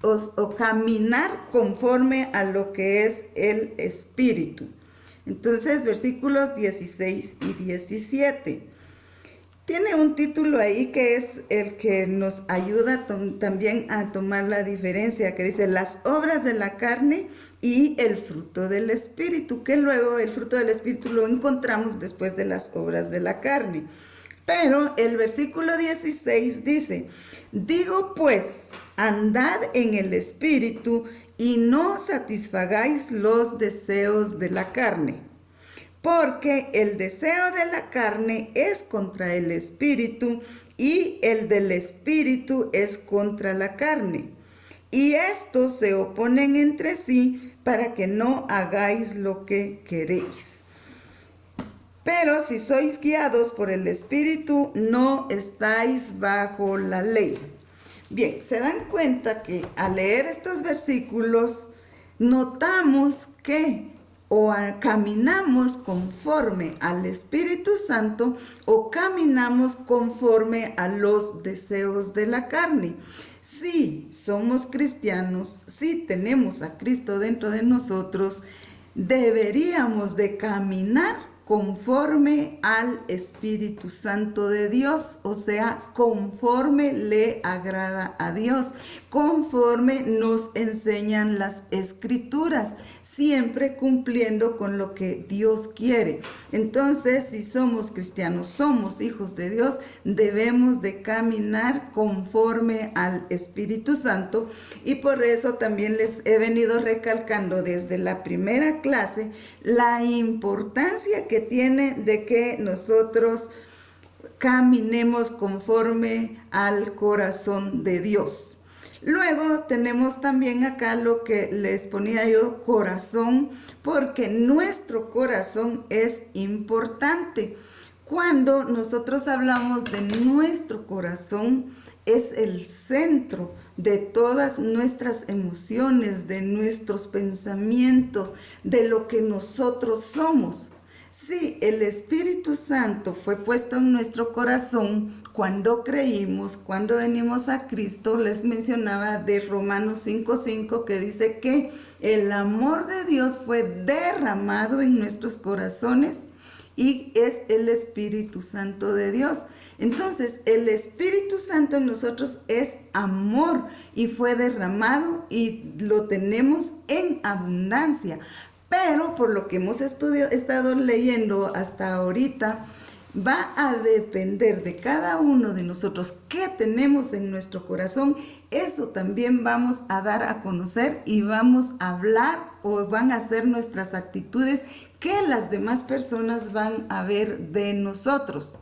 o caminar conforme a lo que es el Espíritu. Entonces, versículos 16 y 17. Tiene un título ahí que es el que nos ayuda también a tomar la diferencia, que dice las obras de la carne y el fruto del Espíritu, que luego el fruto del Espíritu lo encontramos después de las obras de la carne. Pero el versículo 16 dice, digo pues, andad en el Espíritu y no satisfagáis los deseos de la carne. Porque el deseo de la carne es contra el Espíritu y el del Espíritu es contra la carne. y estos se oponen entre sí para que no hagáis lo que queréis. Pero si sois guiados por el Espíritu, no estáis bajo la ley. Bien, se dan cuenta que al leer estos versículos, notamos que caminamos conforme al Espíritu Santo o caminamos conforme a los deseos de la carne. Si somos cristianos, si tenemos a Cristo dentro de nosotros, deberíamos de caminar conforme al Espíritu Santo de Dios, o sea, conforme le agrada a Dios, conforme nos enseñan las Escrituras, siempre cumpliendo con lo que Dios quiere. Entonces, si somos cristianos, somos hijos de Dios, debemos de caminar conforme al Espíritu Santo, y por eso también les he venido recalcando desde la primera clase la importancia que tiene de que nosotros caminemos conforme al corazón de Dios. Luego tenemos también acá lo que les ponía yo, corazón, porque nuestro corazón es importante. Cuando nosotros hablamos de nuestro corazón, es el centro de todas nuestras emociones, de nuestros pensamientos, de lo que nosotros somos. Sí, el Espíritu Santo fue puesto en nuestro corazón cuando creímos, cuando venimos a Cristo. Les mencionaba de Romanos 5:5 que dice que el amor de Dios fue derramado en nuestros corazones y es el Espíritu Santo de Dios. Entonces, el Espíritu Santo en nosotros es amor y fue derramado y lo tenemos en abundancia. Pero por lo que hemos estado leyendo hasta ahorita, va a depender de cada uno de nosotros qué tenemos en nuestro corazón. Eso también vamos a dar a conocer y vamos a hablar o van a ser nuestras actitudes que las demás personas van a ver de nosotros.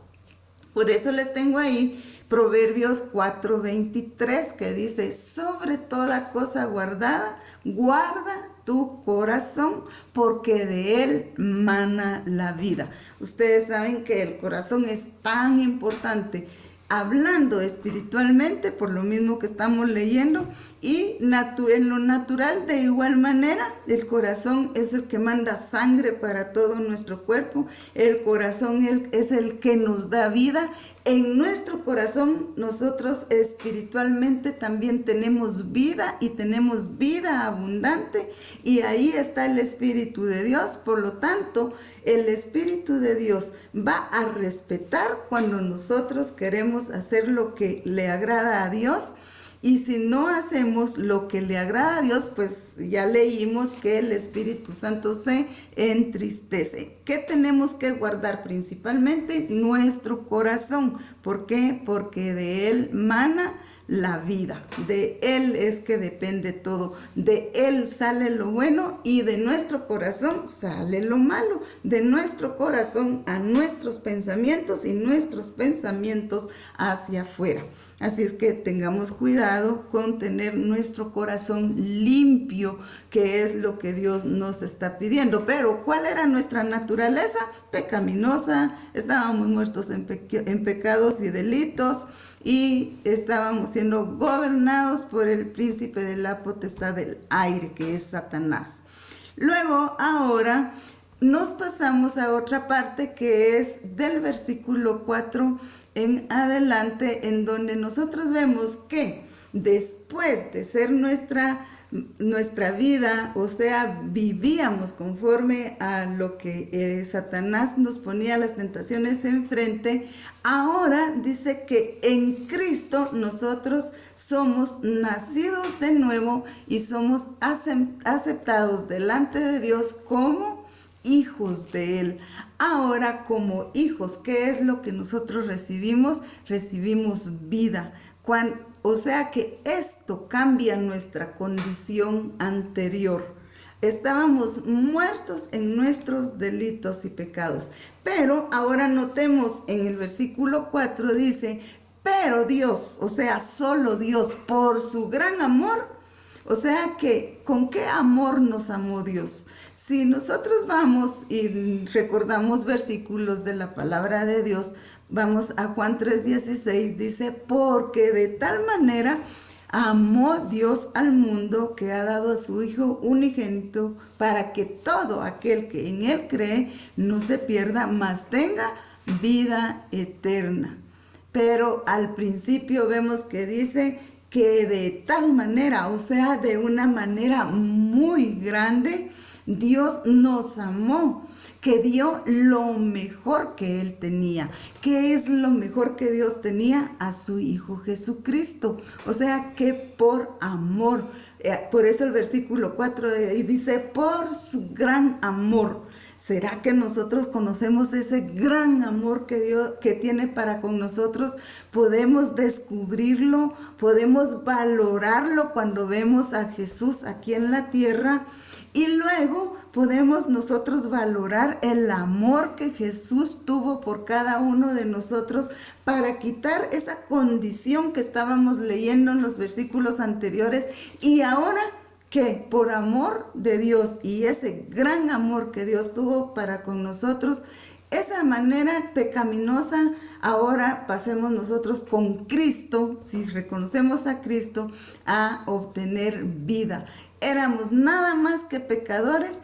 Por eso les tengo ahí Proverbios 4:23 que dice, sobre toda cosa guardada, guarda tu corazón, porque de él mana la vida. Ustedes saben que el corazón es tan importante, hablando espiritualmente, por lo mismo que estamos leyendo, y en lo natural de igual manera. El corazón es el que manda sangre para todo nuestro cuerpo. El corazón es el que nos da vida. En nuestro corazón nosotros espiritualmente también tenemos vida y tenemos vida abundante, y ahí está el Espíritu de Dios. Por lo tanto, el Espíritu de Dios va a respetar cuando nosotros queremos hacer lo que le agrada a Dios. Y si no hacemos lo que le agrada a Dios, pues ya leímos que el Espíritu Santo se entristece. ¿Qué tenemos que guardar? Principalmente nuestro corazón. ¿Por qué? Porque de él mana la vida. De él es que depende todo. De él sale lo bueno y de nuestro corazón sale lo malo. De nuestro corazón a nuestros pensamientos y nuestros pensamientos hacia afuera. Así es que tengamos cuidado con tener nuestro corazón limpio, que es lo que Dios nos está pidiendo. Pero ¿cuál era nuestra naturaleza? Pecaminosa. Estábamos muertos en pecados y delitos, y estábamos siendo gobernados por el príncipe de la potestad del aire, que es Satanás. Luego, ahora nos pasamos a otra parte que es del versículo 4 en adelante, en donde nosotros vemos que después de ser nuestra vida, o sea, vivíamos conforme a lo que Satanás nos ponía las tentaciones enfrente. Ahora dice que en Cristo nosotros somos nacidos de nuevo y somos aceptados delante de Dios como hijos de él. Ahora, como hijos, ¿qué es lo que nosotros recibimos? Recibimos vida. O sea que esto cambia nuestra condición anterior. Estábamos muertos en nuestros delitos y pecados. Pero ahora notemos en el versículo 4 dice, pero Dios, o sea, solo Dios, por su gran amor, O sea que, ¿con qué amor nos amó Dios? Si nosotros vamos y recordamos versículos de la palabra de Dios, vamos a Juan 3:16, dice, porque de tal manera amó Dios al mundo que ha dado a su Hijo unigénito para que todo aquel que en Él cree no se pierda, mas tenga vida eterna. Pero al principio vemos que dice que de tal manera, o sea, de una manera muy grande, Dios nos amó, que dio lo mejor que Él tenía. ¿Qué es lo mejor que Dios tenía? A su Hijo Jesucristo. O sea que por amor, por eso el versículo 4 dice, por su gran amor. ¿Será que nosotros conocemos ese gran amor que Dios que tiene para con nosotros? Podemos descubrirlo, podemos valorarlo cuando vemos a Jesús aquí en la tierra. Y luego podemos nosotros valorar el amor que Jesús tuvo por cada uno de nosotros para quitar esa condición que estábamos leyendo en los versículos anteriores. Y ahora que por amor de Dios y ese gran amor que Dios tuvo para con nosotros, esa manera pecaminosa, ahora pasemos nosotros con Cristo, si reconocemos a Cristo, a obtener vida. Éramos nada más que pecadores,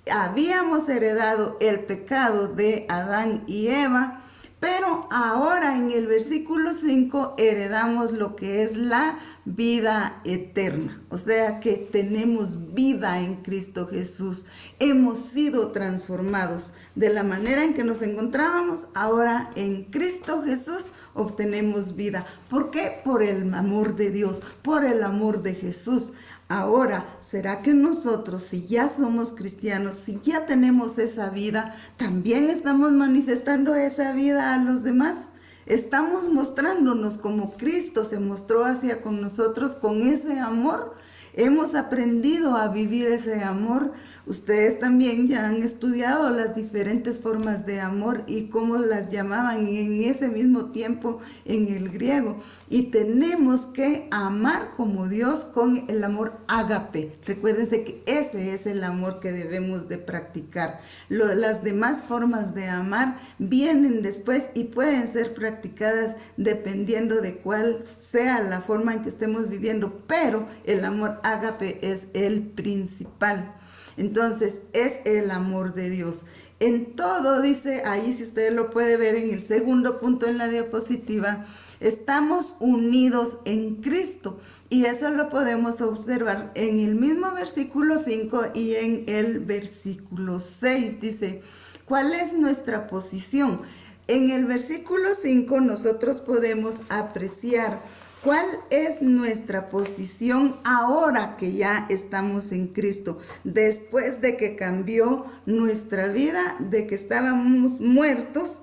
habíamos heredado el pecado de Adán y Eva, pero ahora en el versículo 5 heredamos lo que es la vida eterna. O sea que tenemos vida en Cristo Jesús. Hemos sido transformados de la manera en que nos encontrábamos. Ahora en Cristo Jesús obtenemos vida. ¿Por qué? Por el amor de Dios, por el amor de Jesús. Ahora, ¿será que nosotros, si ya somos cristianos, si ya tenemos esa vida, también estamos manifestando esa vida a los demás? Estamos mostrándonos como Cristo se mostró hacia con nosotros con ese amor. Hemos aprendido a vivir ese amor. Ustedes también ya han estudiado las diferentes formas de amor y cómo las llamaban en ese mismo tiempo en el griego. Y tenemos que amar como Dios con el amor ágape. Recuérdense que ese es el amor que debemos de practicar. Las demás formas de amar vienen después y pueden ser practicadas dependiendo de cuál sea la forma en que estemos viviendo. Pero el amor ágape es el principal. Entonces es el amor de Dios. En todo dice ahí, si usted lo puede ver en el segundo punto en la diapositiva, estamos unidos en Cristo. Y eso lo podemos observar en el mismo versículo 5 y en el versículo 6. Dice, ¿cuál es nuestra posición? En el versículo 5 nosotros podemos apreciar ¿cuál es nuestra posición ahora que ya estamos en Cristo? Después de que cambió nuestra vida, de que estábamos muertos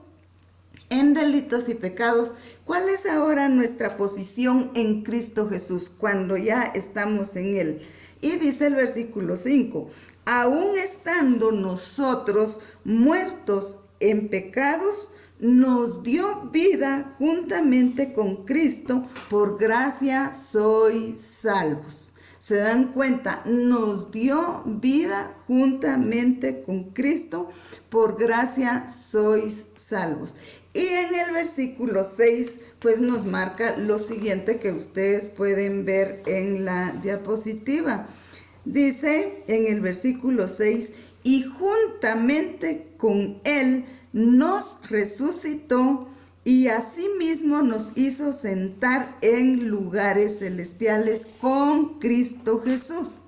en delitos y pecados, ¿cuál es ahora nuestra posición en Cristo Jesús cuando ya estamos en Él? Y dice el versículo 5, aún estando nosotros muertos en pecados, nos dio vida juntamente con Cristo, por gracia sois salvos. ¿Se dan cuenta? Nos dio vida juntamente con Cristo, por gracia sois salvos. Y en el versículo 6, pues nos marca lo siguiente que ustedes pueden ver en la diapositiva. Dice en el versículo 6, y juntamente con Él nos resucitó y asimismo nos hizo sentar en lugares celestiales con Cristo Jesús.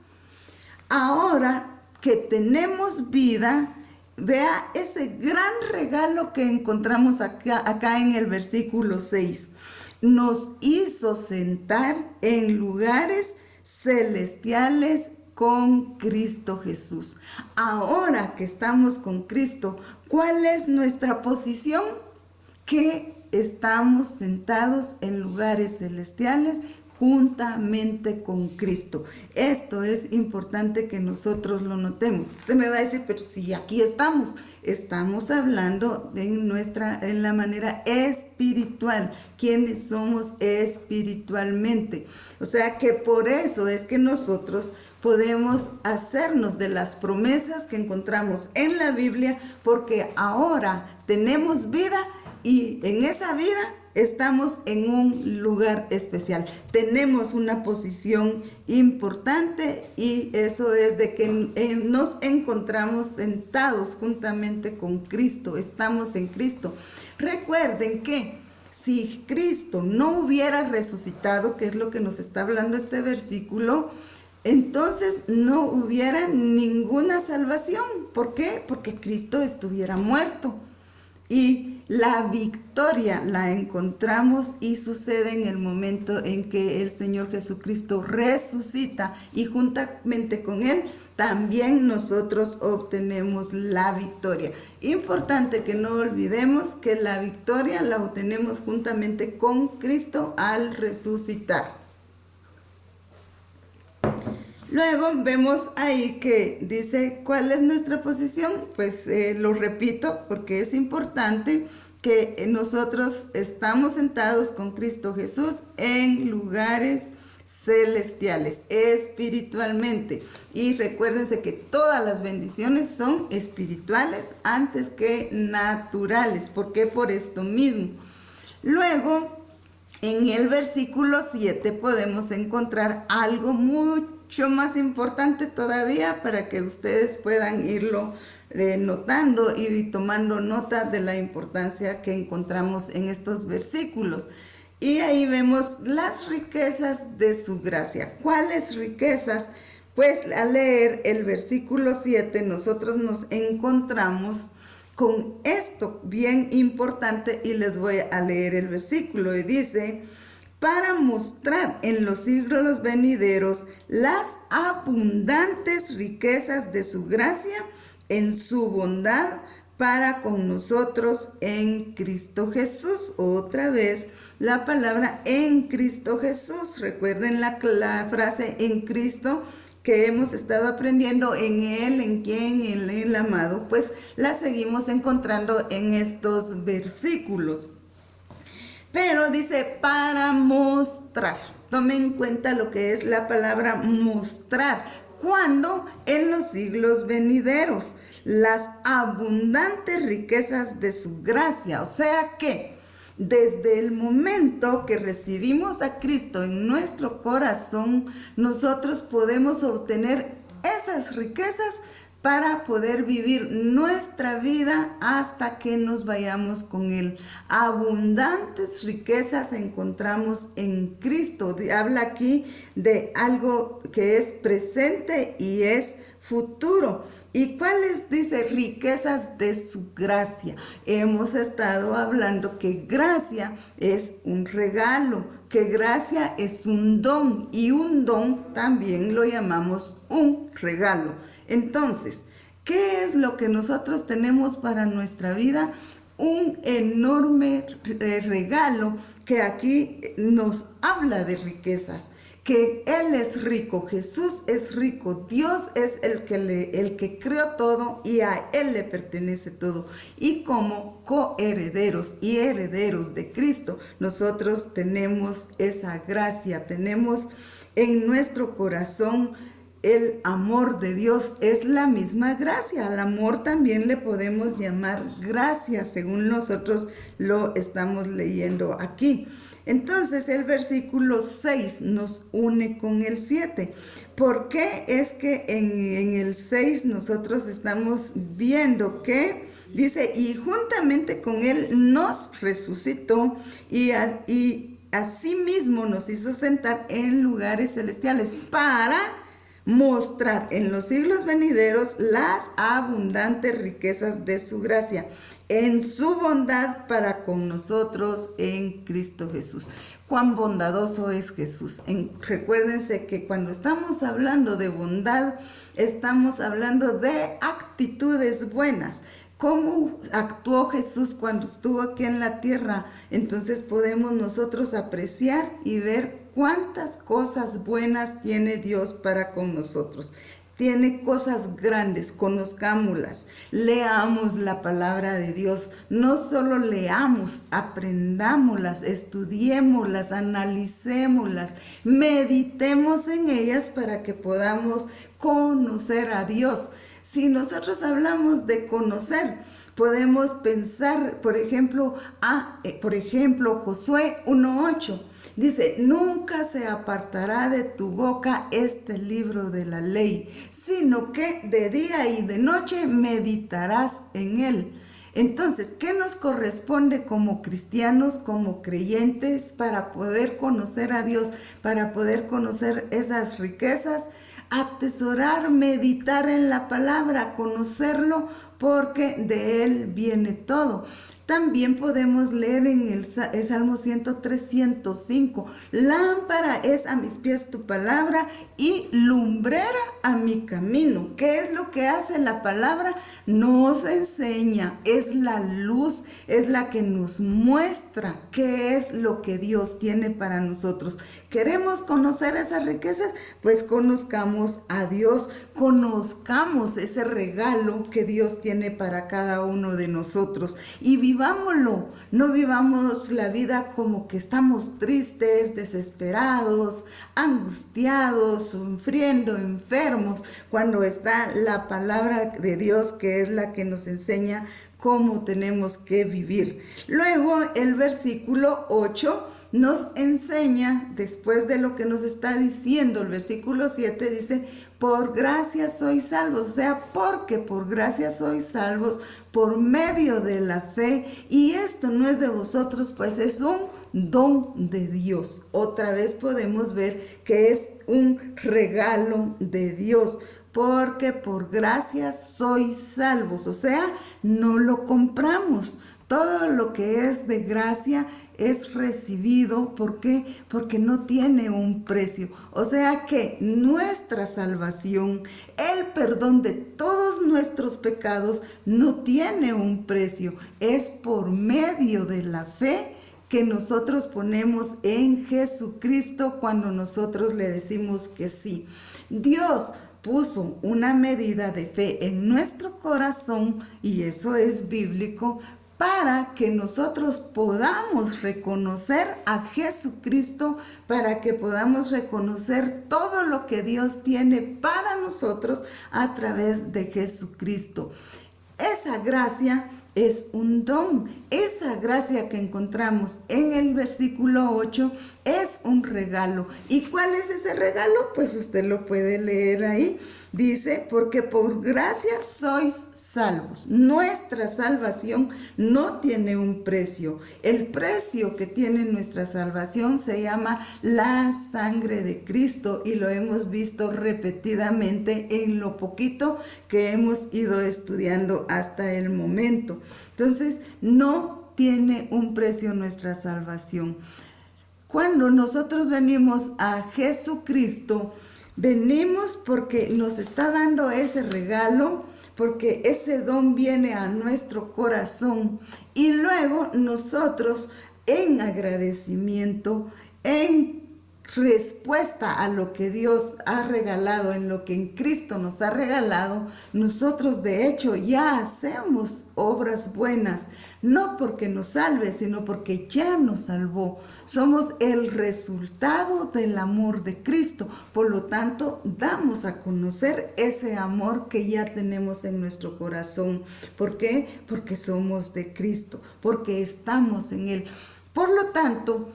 Ahora que tenemos vida, vea ese gran regalo que encontramos acá en el versículo 6. Nos hizo sentar en lugares celestiales con Cristo Jesús. Ahora que estamos con Cristo, ¿cuál es nuestra posición? Que estamos sentados en lugares celestiales juntamente con Cristo. Esto es importante que nosotros lo notemos. Usted me va a decir, pero si aquí estamos hablando en la manera espiritual, quienes somos espiritualmente. O sea que por eso es que nosotros podemos hacernos de las promesas que encontramos en la Biblia, porque ahora tenemos vida y en esa vida estamos en un lugar especial. Tenemos una posición importante y eso es de que nos encontramos sentados juntamente con Cristo. Estamos en Cristo. Recuerden que si Cristo no hubiera resucitado, que es lo que nos está hablando este versículo, entonces no hubiera ninguna salvación. ¿Por qué? Porque Cristo estuviera muerto. Y la victoria la encontramos y sucede en el momento en que el Señor Jesucristo resucita y juntamente con Él también nosotros obtenemos la victoria. Importante que no olvidemos que la victoria la obtenemos juntamente con Cristo al resucitar. Luego vemos ahí que dice, ¿cuál es nuestra posición? Pues lo repito porque es importante que nosotros estamos sentados con Cristo Jesús en lugares celestiales, espiritualmente. Y recuérdense que todas las bendiciones son espirituales antes que naturales. ¿Por qué? Por esto mismo. Luego, en el versículo 7 podemos encontrar algo mucho más importante todavía para que ustedes puedan irlo notando y tomando nota de la importancia que encontramos en estos versículos. Y ahí vemos las riquezas de su gracia. ¿Cuáles riquezas? Pues al leer el versículo 7 nosotros nos encontramos con esto bien importante y les voy a leer el versículo y dice: para mostrar en los siglos venideros las abundantes riquezas de su gracia en su bondad para con nosotros en Cristo Jesús. Otra vez la palabra en Cristo Jesús. Recuerden la frase en Cristo que hemos estado aprendiendo, en Él, en quien, en el amado, pues la seguimos encontrando en estos versículos. Pero dice para mostrar. Tomen en cuenta lo que es la palabra mostrar. ¿Cuándo? En los siglos venideros. Las abundantes riquezas de su gracia. O sea que desde el momento que recibimos a Cristo en nuestro corazón, nosotros podemos obtener esas riquezas para poder vivir nuestra vida hasta que nos vayamos con Él. Abundantes riquezas encontramos en Cristo. Habla aquí de algo que es presente y es futuro. ¿Y cuáles? Dice riquezas de su gracia. Hemos estado hablando que gracia es un regalo, que gracia es un don y un don también lo llamamos un regalo. Entonces, ¿qué es lo que nosotros tenemos para nuestra vida? Un enorme regalo que aquí nos habla de riquezas, que Él es rico, Jesús es rico, Dios es el que creó todo y a Él le pertenece todo. Y como coherederos y herederos de Cristo, nosotros tenemos esa gracia, tenemos en nuestro corazón el amor de Dios. Es la misma gracia. Al amor también le podemos llamar gracia, según nosotros lo estamos leyendo aquí. Entonces el versículo 6 nos une con el 7. ¿Por qué? Es que en el 6 nosotros estamos viendo que dice, y juntamente con Él nos resucitó y asimismo nos hizo sentar en lugares celestiales para mostrar en los siglos venideros las abundantes riquezas de su gracia en su bondad para con nosotros en Cristo Jesús. Cuán bondadoso es Jesús. Recuérdense que cuando estamos hablando de bondad, estamos hablando de actitudes buenas. ¿Cómo actuó Jesús cuando estuvo aquí en la tierra? Entonces podemos nosotros apreciar y ver cuántas cosas buenas tiene Dios para con nosotros. Tiene cosas grandes, conozcámoslas, leamos la palabra de Dios, no solo leamos, aprendámoslas, estudiémoslas, analicémoslas, meditemos en ellas para que podamos conocer a Dios. Si nosotros hablamos de conocer, podemos pensar, por ejemplo, Josué 1:8. Dice, nunca se apartará de tu boca este libro de la ley, sino que de día y de noche meditarás en él. Entonces, ¿qué nos corresponde como cristianos, como creyentes, para poder conocer a Dios, para poder conocer esas riquezas? Atesorar, meditar en la palabra, conocerlo, porque de él viene todo. También podemos leer en el Salmo 103, 105. Lámpara es a mis pies tu palabra y lumbrera a mi camino. ¿Qué es lo que hace la palabra? Nos enseña, es la luz, es la que nos muestra qué es lo que Dios tiene para nosotros. ¿Queremos conocer esas riquezas? Pues conozcamos a Dios, conozcamos ese regalo que Dios tiene para cada uno de nosotros y vivámoslo. No vivamos la vida como que estamos tristes, desesperados, angustiados, sufriendo, enfermos, cuando está la palabra de Dios, que es la que nos enseña cómo tenemos que vivir. Luego el versículo 8 nos enseña, después de lo que nos está diciendo, el versículo 7 dice, por gracia sois salvos, o sea, porque por gracia sois salvos por medio de la fe, y esto no es de vosotros, pues es un don de Dios. Otra vez podemos ver que es un regalo de Dios, porque por gracia sois salvos, o sea, no lo compramos. Todo lo que es de gracia es recibido. ¿Por qué? Porque no tiene un precio. O sea que nuestra salvación, el perdón de todos nuestros pecados, no tiene un precio. Es por medio de la fe que nosotros ponemos en Jesucristo cuando nosotros le decimos que sí. Dios puso una medida de fe en nuestro corazón, y eso es bíblico, para que nosotros podamos reconocer a Jesucristo, para que podamos reconocer todo lo que Dios tiene para nosotros a través de Jesucristo. Esa gracia es un don. Esa gracia que encontramos en el versículo 8 es un regalo. ¿Y cuál es ese regalo? Pues usted lo puede leer ahí. Dice, porque por gracia sois salvos. Nuestra salvación no tiene un precio. El precio que tiene nuestra salvación se llama la sangre de Cristo, y lo hemos visto repetidamente en lo poquito que hemos ido estudiando hasta el momento. Entonces, no tiene un precio nuestra salvación. Cuando nosotros venimos a Jesucristo, venimos porque nos está dando ese regalo, porque ese don viene a nuestro corazón, y luego nosotros, en agradecimiento, en respuesta a lo que Dios ha regalado, en lo que en Cristo nos ha regalado, nosotros de hecho ya hacemos obras buenas, no porque nos salve, sino porque ya nos salvó. Somos el resultado del amor de Cristo, por lo tanto damos a conocer ese amor que ya tenemos en nuestro corazón. ¿Por qué? Porque somos de Cristo, porque estamos en Él. Por lo tanto,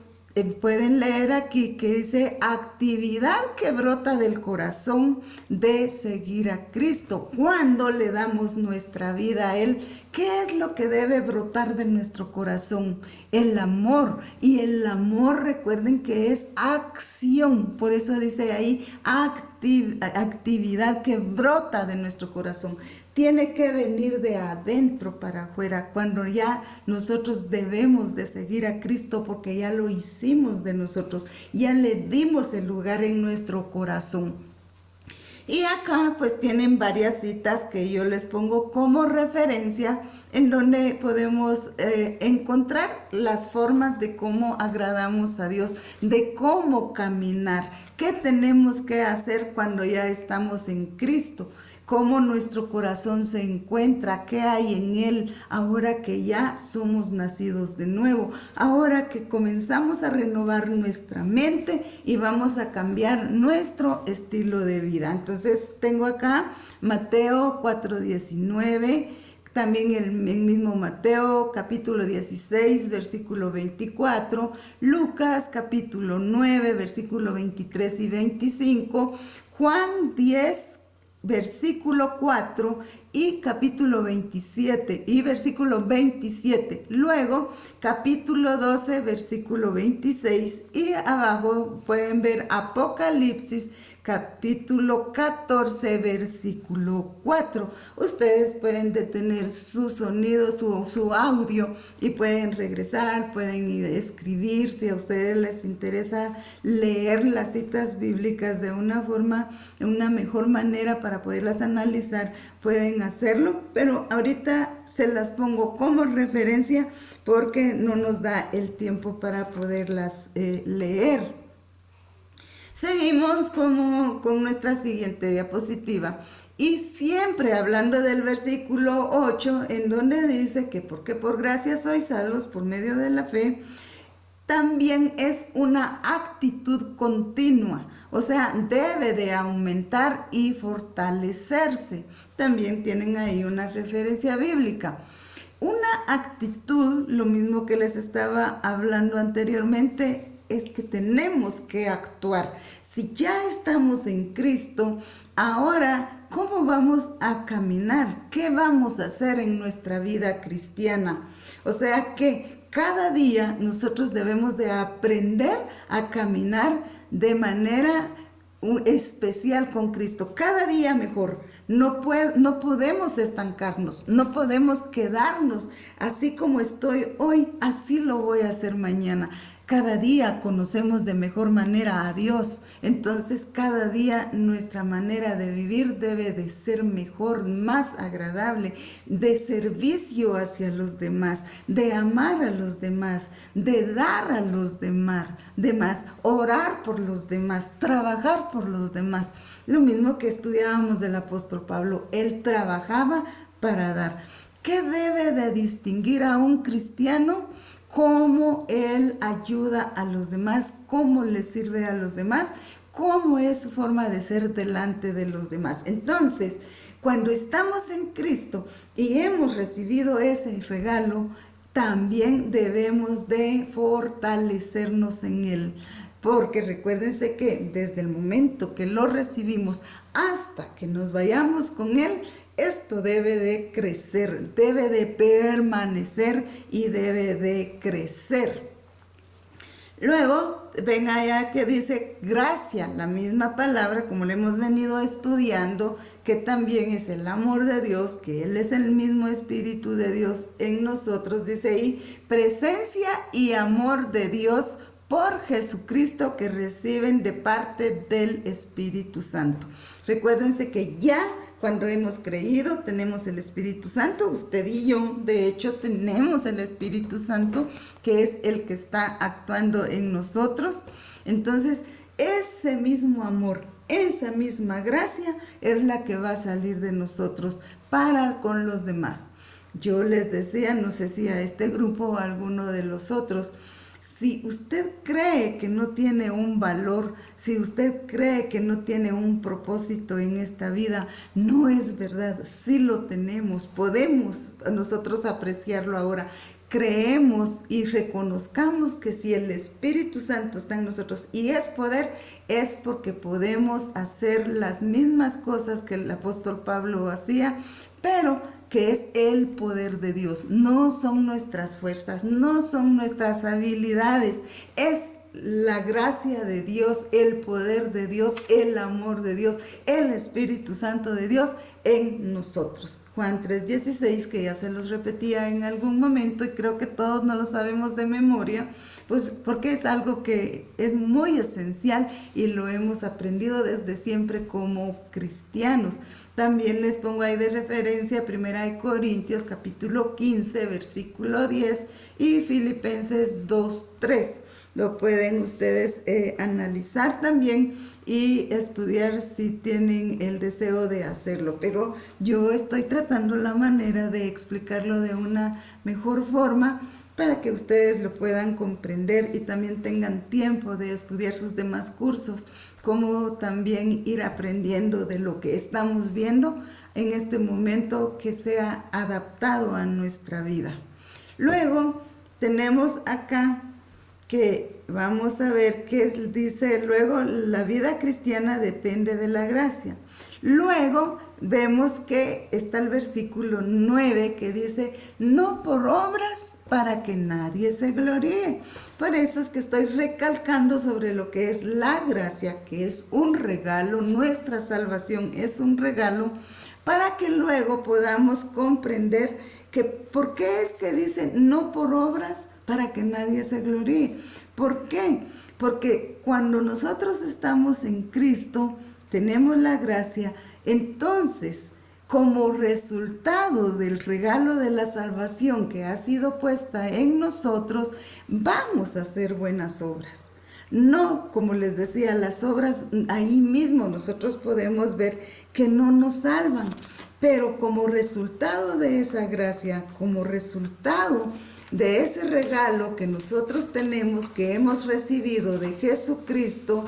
pueden leer aquí que dice actividad que brota del corazón de seguir a Cristo. Cuando le damos nuestra vida a Él, ¿qué es lo que debe brotar de nuestro corazón? El amor. Y el amor, recuerden que es acción. Por eso dice ahí actividad que brota de nuestro corazón. Tiene que venir de adentro para afuera, cuando ya nosotros debemos de seguir a Cristo, porque ya lo hicimos de nosotros, ya le dimos el lugar en nuestro corazón. Y acá pues tienen varias citas que yo les pongo como referencia en donde podemos encontrar las formas de cómo agradamos a Dios, de cómo caminar, qué tenemos que hacer cuando ya estamos en Cristo, cómo nuestro corazón se encuentra, qué hay en él ahora que ya somos nacidos de nuevo, ahora que comenzamos a renovar nuestra mente y vamos a cambiar nuestro estilo de vida. Entonces tengo acá Mateo 4:19, también el mismo Mateo capítulo 16 versículo 24, Lucas capítulo 9 versículo 23 y 25, Juan 10 versículo 4 y capítulo 27 y versículo 27. Luego, capítulo 12, versículo 26 y abajo pueden ver Apocalipsis, capítulo 14, versículo 4. Ustedes pueden detener su sonido, su audio y pueden regresar, pueden escribir. Si a ustedes les interesa leer las citas bíblicas de una forma, de una mejor manera para poderlas analizar, pueden hacerlo, pero ahorita se las pongo como referencia porque no nos da el tiempo para poderlas leer. Seguimos con nuestra siguiente diapositiva y siempre hablando del versículo 8 en donde dice que porque por gracia sois salvos por medio de la fe, también es una actitud continua, o sea, debe de aumentar y fortalecerse. También tienen ahí una referencia bíblica. Una actitud, lo mismo que les estaba hablando anteriormente, es que tenemos que actuar. Si ya estamos en Cristo, ahora, ¿cómo vamos a caminar? ¿Qué vamos a hacer en nuestra vida cristiana? O sea que cada día nosotros debemos de aprender a caminar de manera especial con Cristo, cada día mejor. No podemos estancarnos, no podemos quedarnos así como estoy hoy, así lo voy a hacer mañana. Cada día conocemos de mejor manera a Dios, entonces cada día nuestra manera de vivir debe de ser mejor, más agradable, de servicio hacia los demás, de amar a los demás, de dar a los demás, orar por los demás, trabajar por los demás. Lo mismo que estudiábamos del apóstol Pablo, él trabajaba para dar. ¿Qué debe de distinguir a un cristiano? Cómo él ayuda a los demás, cómo le sirve a los demás, cómo es su forma de ser delante de los demás. Entonces, cuando estamos en Cristo y hemos recibido ese regalo, también debemos de fortalecernos en él. Porque recuérdense que desde el momento que lo recibimos hasta que nos vayamos con él, esto debe de crecer, debe de permanecer y debe de crecer. Luego, ven allá que dice gracia, la misma palabra como le hemos venido estudiando, que también es el amor de Dios, que Él es el mismo Espíritu de Dios en nosotros, dice ahí, presencia y amor de Dios por Jesucristo que reciben de parte del Espíritu Santo. Recuérdense que ya cuando hemos creído tenemos el Espíritu Santo, usted y yo de hecho tenemos el Espíritu Santo que es el que está actuando en nosotros. Entonces ese mismo amor, esa misma gracia es la que va a salir de nosotros para con los demás. Yo les decía, no sé si a este grupo o a alguno de los otros, si usted cree que no tiene un valor, si usted cree que no tiene un propósito en esta vida, no es verdad, sí lo tenemos, podemos nosotros apreciarlo ahora. Creemos y reconozcamos que si el Espíritu Santo está en nosotros y es poder, es porque podemos hacer las mismas cosas que el apóstol Pablo hacía, pero que es el poder de Dios. No son nuestras fuerzas, no son nuestras habilidades, es la gracia de Dios, el poder de Dios, el amor de Dios, el Espíritu Santo de Dios en nosotros. Juan 3:16, que ya se los repetía en algún momento y creo que todos no lo sabemos de memoria, pues porque es algo que es muy esencial y lo hemos aprendido desde siempre como cristianos. También les pongo ahí de referencia 1 Corintios capítulo 15, versículo 10 y Filipenses 2:3. Lo pueden ustedes analizar también y estudiar si tienen el deseo de hacerlo. Pero yo estoy tratando la manera de explicarlo de una mejor forma para que ustedes lo puedan comprender y también tengan tiempo de estudiar sus demás cursos, como también ir aprendiendo de lo que estamos viendo en este momento que sea adaptado a nuestra vida. Luego tenemos acá que vamos a ver qué dice luego: la vida cristiana depende de la gracia. Luego vemos que está el versículo 9 que dice: no por obras para que nadie se gloríe. Por eso es que estoy recalcando sobre lo que es la gracia, que es un regalo. Nuestra salvación es un regalo, para que luego podamos comprender que por qué es que dice no por obras para que nadie se gloríe. ¿Por qué? Porque cuando nosotros estamos en Cristo, tenemos la gracia, entonces como resultado del regalo de la salvación que ha sido puesta en nosotros, vamos a hacer buenas obras. No, como les decía, las obras ahí mismo nosotros podemos ver que no nos salvan, pero como resultado de esa gracia, como resultado de ese regalo que nosotros tenemos, que hemos recibido de Jesucristo,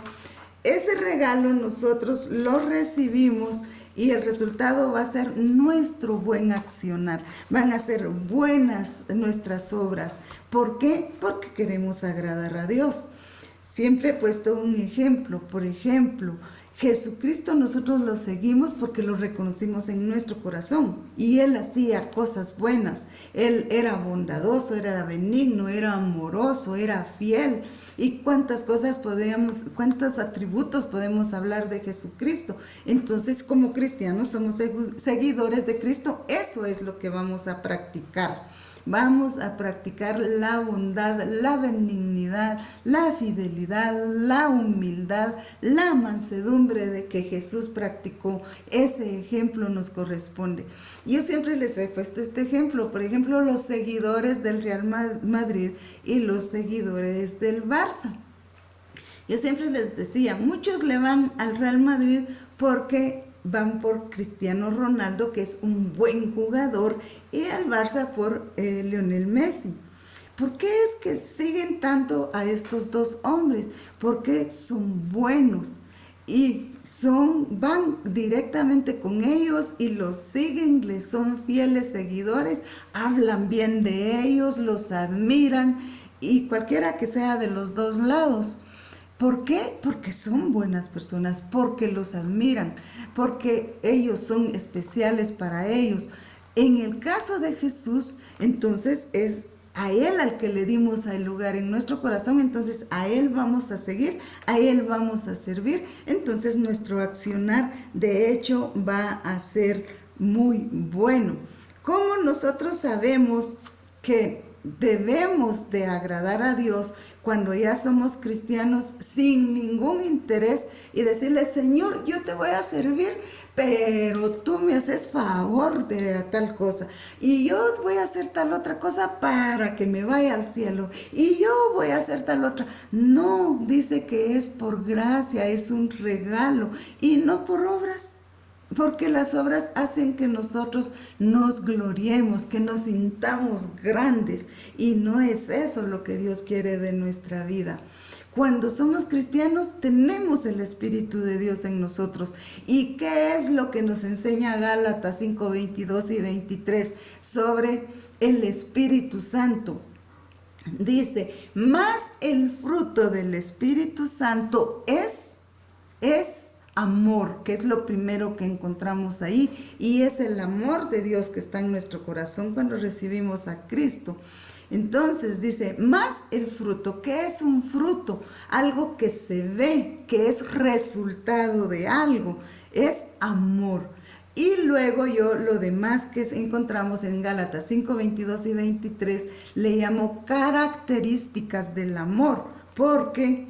ese regalo nosotros lo recibimos y el resultado va a ser nuestro buen accionar. Van a ser buenas nuestras obras. ¿Por qué? Porque queremos agradar a Dios. Siempre he puesto un ejemplo. Por ejemplo, Jesucristo nosotros lo seguimos porque lo reconocimos en nuestro corazón y Él hacía cosas buenas. Él era bondadoso, era benigno, era amoroso, era fiel. Y cuántas cuántos atributos podemos hablar de Jesucristo. Entonces, como cristianos somos seguidores de Cristo. Eso es lo que vamos a practicar. Vamos a practicar la bondad, la benignidad, la fidelidad, la humildad, la mansedumbre de que Jesús practicó. Ese ejemplo nos corresponde. Yo siempre les he puesto este ejemplo. Por ejemplo, los seguidores del Real Madrid y los seguidores del Barça. Yo siempre les decía, muchos le van al Real Madrid porque van por Cristiano Ronaldo, que es un buen jugador, y al Barça por Lionel Messi. ¿Por qué es que siguen tanto a estos dos hombres? Porque son buenos y van directamente con ellos y los siguen, les son fieles seguidores, hablan bien de ellos, los admiran, y cualquiera que sea de los dos lados. ¿Por qué? Porque son buenas personas, porque los admiran, porque ellos son especiales para ellos. En el caso de Jesús, entonces es a Él al que le dimos el lugar en nuestro corazón, entonces a Él vamos a seguir, a Él vamos a servir, entonces nuestro accionar de hecho va a ser muy bueno. ¿Cómo nosotros sabemos que debemos de agradar a Dios cuando ya somos cristianos sin ningún interés y decirle: Señor, yo te voy a servir, pero tú me haces favor de tal cosa y yo voy a hacer tal otra cosa para que me vaya al cielo y yo voy a hacer tal otra? No, dice que es por gracia, es un regalo y no por obras. Porque las obras hacen que nosotros nos gloriemos, que nos sintamos grandes. Y no es eso lo que Dios quiere de nuestra vida. Cuando somos cristianos tenemos el Espíritu de Dios en nosotros. ¿Y qué es lo que nos enseña Gálatas 5, 22 y 23 sobre el Espíritu Santo? Dice: mas el fruto del Espíritu Santo es amor, que es lo primero que encontramos ahí, y es el amor de Dios que está en nuestro corazón cuando recibimos a Cristo. Entonces dice, más el fruto. ¿Qué es un fruto? Algo que se ve, que es resultado de algo, es amor. Y luego yo lo demás que encontramos en Gálatas 5, 22 y 23 le llamo características del amor, porque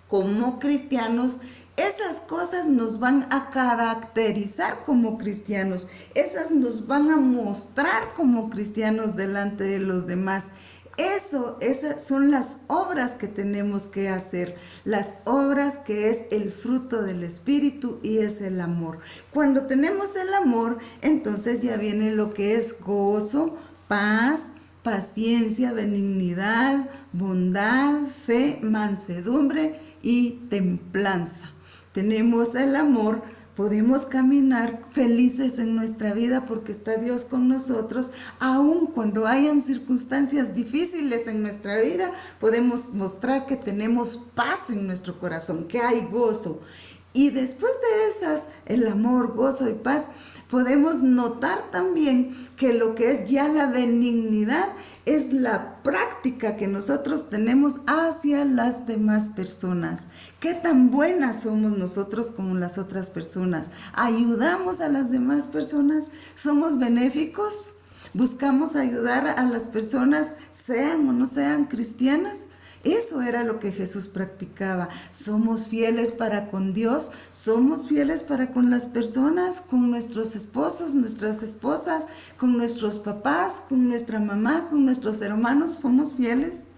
como cristianos esas cosas nos van a caracterizar como cristianos, esas nos van a mostrar como cristianos delante de los demás. Esas son las obras que tenemos que hacer, las obras que es el fruto del Espíritu y es el amor. Cuando tenemos el amor, entonces ya viene lo que es gozo, paz, paciencia, benignidad, bondad, fe, mansedumbre y templanza. Tenemos el amor, podemos caminar felices en nuestra vida porque está Dios con nosotros. Aun cuando hayan circunstancias difíciles en nuestra vida, podemos mostrar que tenemos paz en nuestro corazón, que hay gozo. Y después de esas, el amor, gozo y paz, podemos notar también que lo que es ya la benignidad es la práctica que nosotros tenemos hacia las demás personas. ¿Qué tan buenas somos nosotros como las otras personas? ¿Ayudamos a las demás personas? ¿Somos benéficos? ¿Buscamos ayudar a las personas, sean o no sean cristianas? Eso era lo que Jesús practicaba. Somos fieles para con Dios, somos fieles para con las personas, con nuestros esposos, nuestras esposas, con nuestros papás, con nuestra mamá, con nuestros hermanos, somos fieles.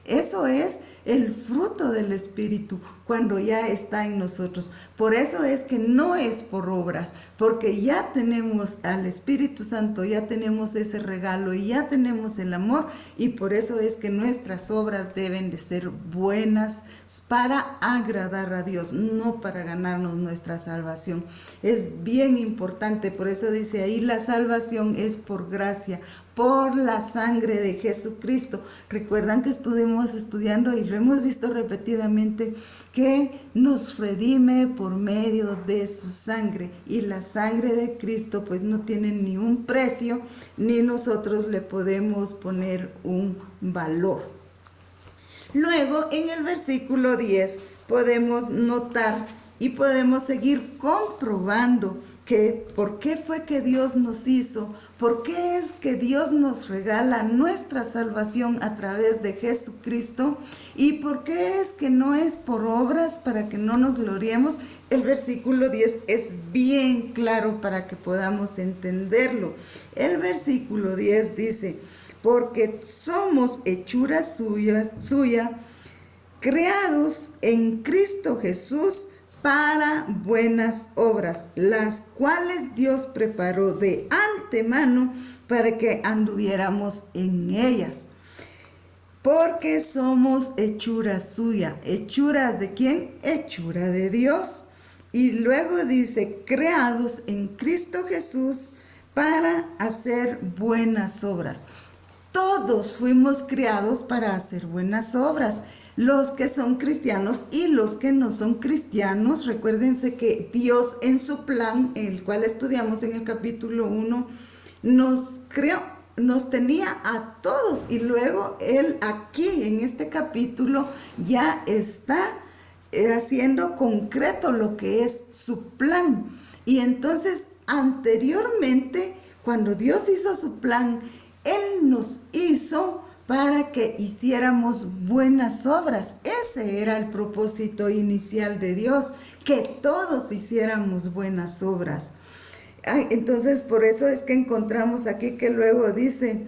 Eso es el fruto del Espíritu cuando ya está en nosotros. Por eso es que no es por obras, porque ya tenemos al Espíritu Santo, ya tenemos ese regalo y ya tenemos el amor, y por eso es que nuestras obras deben de ser buenas para agradar a Dios, no para ganarnos nuestra salvación. Es bien importante, por eso dice ahí, la salvación es por gracia, por la sangre de Jesucristo. Recuerdan que estuvimos estudiando y lo hemos visto repetidamente, que nos redime por medio de su sangre, y la sangre de Cristo pues no tiene ni un precio, ni nosotros le podemos poner un valor. Luego en el versículo 10 podemos notar y podemos seguir comprobando que por qué fue que Dios nos hizo, por qué es que Dios nos regala nuestra salvación a través de Jesucristo, y por qué es que no es por obras para que no nos gloriemos. El versículo 10 es bien claro para que podamos entenderlo. El versículo 10 dice, porque somos hechuras suya, creados en Cristo Jesús para buenas obras, las cuales Dios preparó de antemano para que anduviéramos en ellas. Porque somos hechura suya. ¿Hechura de quién? Hechura de Dios. Y luego dice, creados en Cristo Jesús para hacer buenas obras. Todos fuimos creados para hacer buenas obras. Los que son cristianos y los que no son cristianos. Recuérdense que Dios en su plan, el cual estudiamos en el capítulo 1, nos creó, nos tenía a todos, y luego Él aquí en este capítulo ya está haciendo concreto lo que es su plan. Y entonces anteriormente, cuando Dios hizo su plan, Él nos hizo para que hiciéramos buenas obras. Ese era el propósito inicial de Dios, que todos hiciéramos buenas obras. Entonces, por eso es que encontramos aquí que luego dice,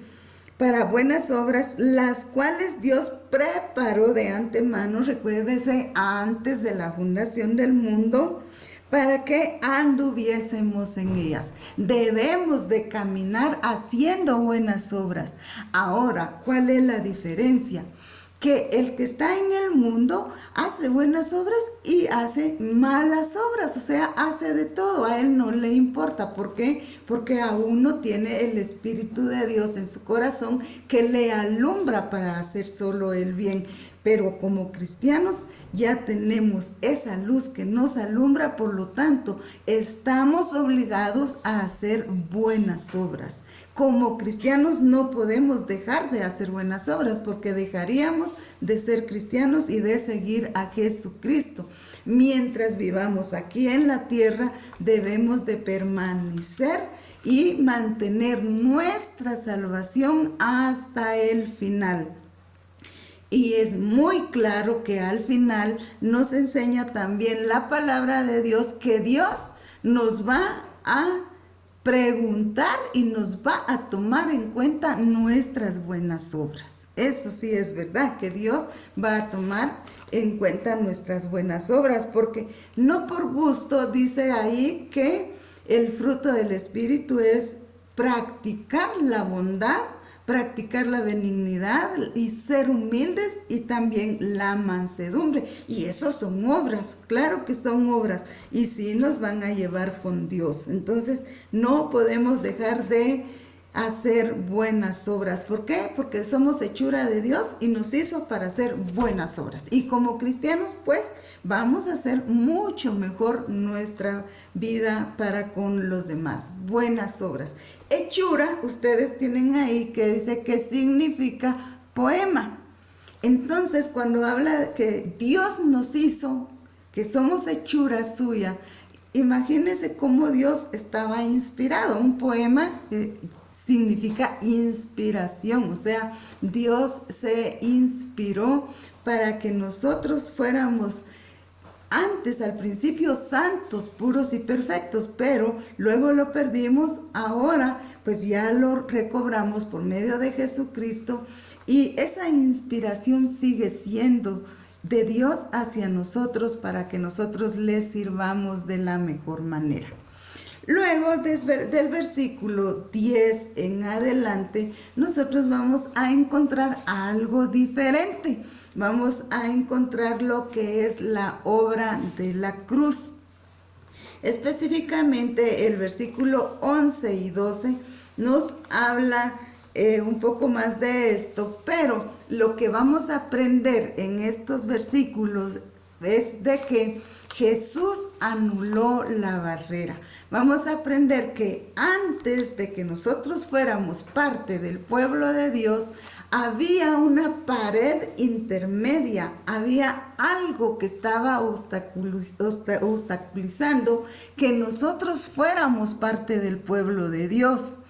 para buenas obras, las cuales Dios preparó de antemano, recuérdese, antes de la fundación del mundo, para que anduviésemos en ellas. Debemos de caminar haciendo buenas obras. Ahora, ¿cuál es la diferencia? Que el que está en el mundo hace buenas obras y hace malas obras, o sea, hace de todo, a él no le importa. ¿Por qué? Porque aún no tiene el Espíritu de Dios en su corazón que le alumbra para hacer solo el bien. pero como cristianos ya tenemos esa luz que nos alumbra, por lo tanto, estamos obligados a hacer buenas obras. Como cristianos no podemos dejar de hacer buenas obras porque dejaríamos de ser cristianos y de seguir a Jesucristo. Mientras vivamos aquí en la tierra, debemos de permanecer y mantener nuestra salvación hasta el final. Y es muy claro que al final nos enseña también la palabra de Dios que Dios nos va a preguntar y nos va a tomar en cuenta nuestras buenas obras. Eso sí es verdad, que Dios va a tomar en cuenta nuestras buenas obras, porque no por gusto dice ahí que el fruto del Espíritu es practicar la bondad, practicar la benignidad y ser humildes, y también la mansedumbre. Y eso son obras, claro que son obras, y sí nos van a llevar con Dios. Entonces no podemos dejar de hacer buenas obras. ¿Por qué? Porque somos hechura de Dios y nos hizo para hacer buenas obras. Y como cristianos, pues, vamos a hacer mucho mejor nuestra vida para con los demás. Buenas obras. Hechura, ustedes tienen ahí que dice que significa poema. Entonces, cuando habla de que Dios nos hizo, que somos hechura suya, imagínense cómo Dios estaba inspirado. Un poema significa inspiración, o sea, Dios se inspiró para que nosotros fuéramos antes, al principio, santos, puros y perfectos, pero luego lo perdimos. Ahora pues ya lo recobramos por medio de Jesucristo, y esa inspiración sigue siendo de Dios hacia nosotros para que nosotros les sirvamos de la mejor manera. Luego del versículo 10 en adelante, nosotros vamos a encontrar algo diferente. Vamos a encontrar lo que es la obra de la cruz. Específicamente el versículo 11 y 12 nos habla un poco más de esto, pero lo que vamos a aprender en estos versículos es de que Jesús anuló la barrera. Vamos a aprender que antes de que nosotros fuéramos parte del pueblo de Dios, había una pared intermedia, había algo que estaba obstaculizando que nosotros fuéramos parte del pueblo de Dios.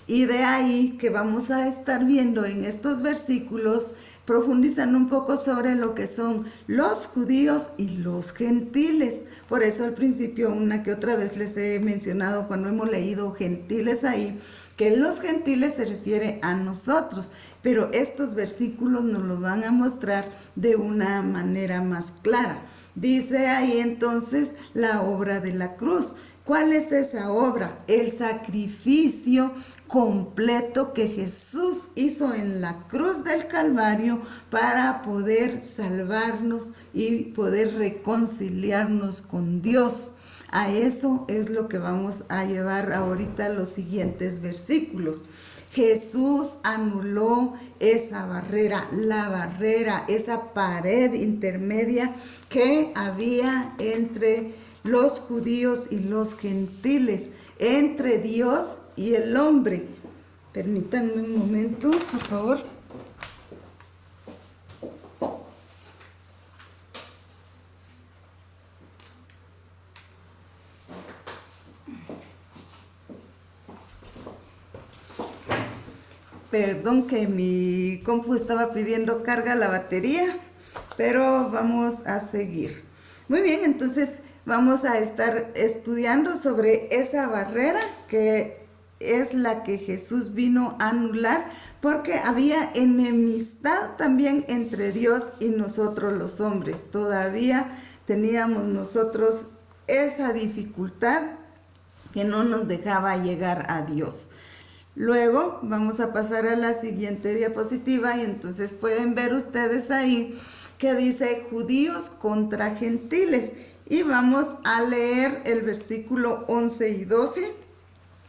Y de ahí que vamos a estar viendo en estos versículos, profundizando un poco sobre lo que son los judíos y los gentiles. Por eso al principio una que otra vez les he mencionado cuando hemos leído gentiles ahí, que los gentiles se refiere a nosotros, pero estos versículos nos lo van a mostrar de una manera más clara. Dice ahí entonces la obra de la cruz. ¿Cuál es esa obra? El sacrificio completo que Jesús hizo en la cruz del Calvario para poder salvarnos y poder reconciliarnos con Dios. A eso es lo que vamos a llevar ahorita los siguientes versículos. Jesús anuló esa barrera, esa pared intermedia que había entre los judíos y los gentiles, entre Dios y el hombre. Permítanme un momento, por favor. Perdón que mi compu estaba pidiendo carga la batería, pero vamos a seguir. Muy bien, entonces vamos a estar estudiando sobre esa barrera que es la que Jesús vino a anular, porque había enemistad también entre Dios y nosotros los hombres. Todavía teníamos nosotros esa dificultad que no nos dejaba llegar a Dios. Luego vamos a pasar a la siguiente diapositiva, y entonces pueden ver ustedes ahí que dice judíos contra gentiles, y vamos a leer el versículo 11 y 12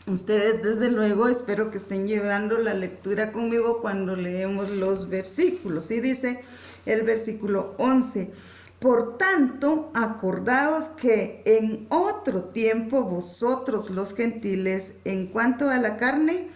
Ustedes desde luego espero que estén llevando la lectura conmigo cuando leemos los versículos. Y dice el versículo 11: por tanto, acordaos que en otro tiempo vosotros los gentiles, en cuanto a la carne,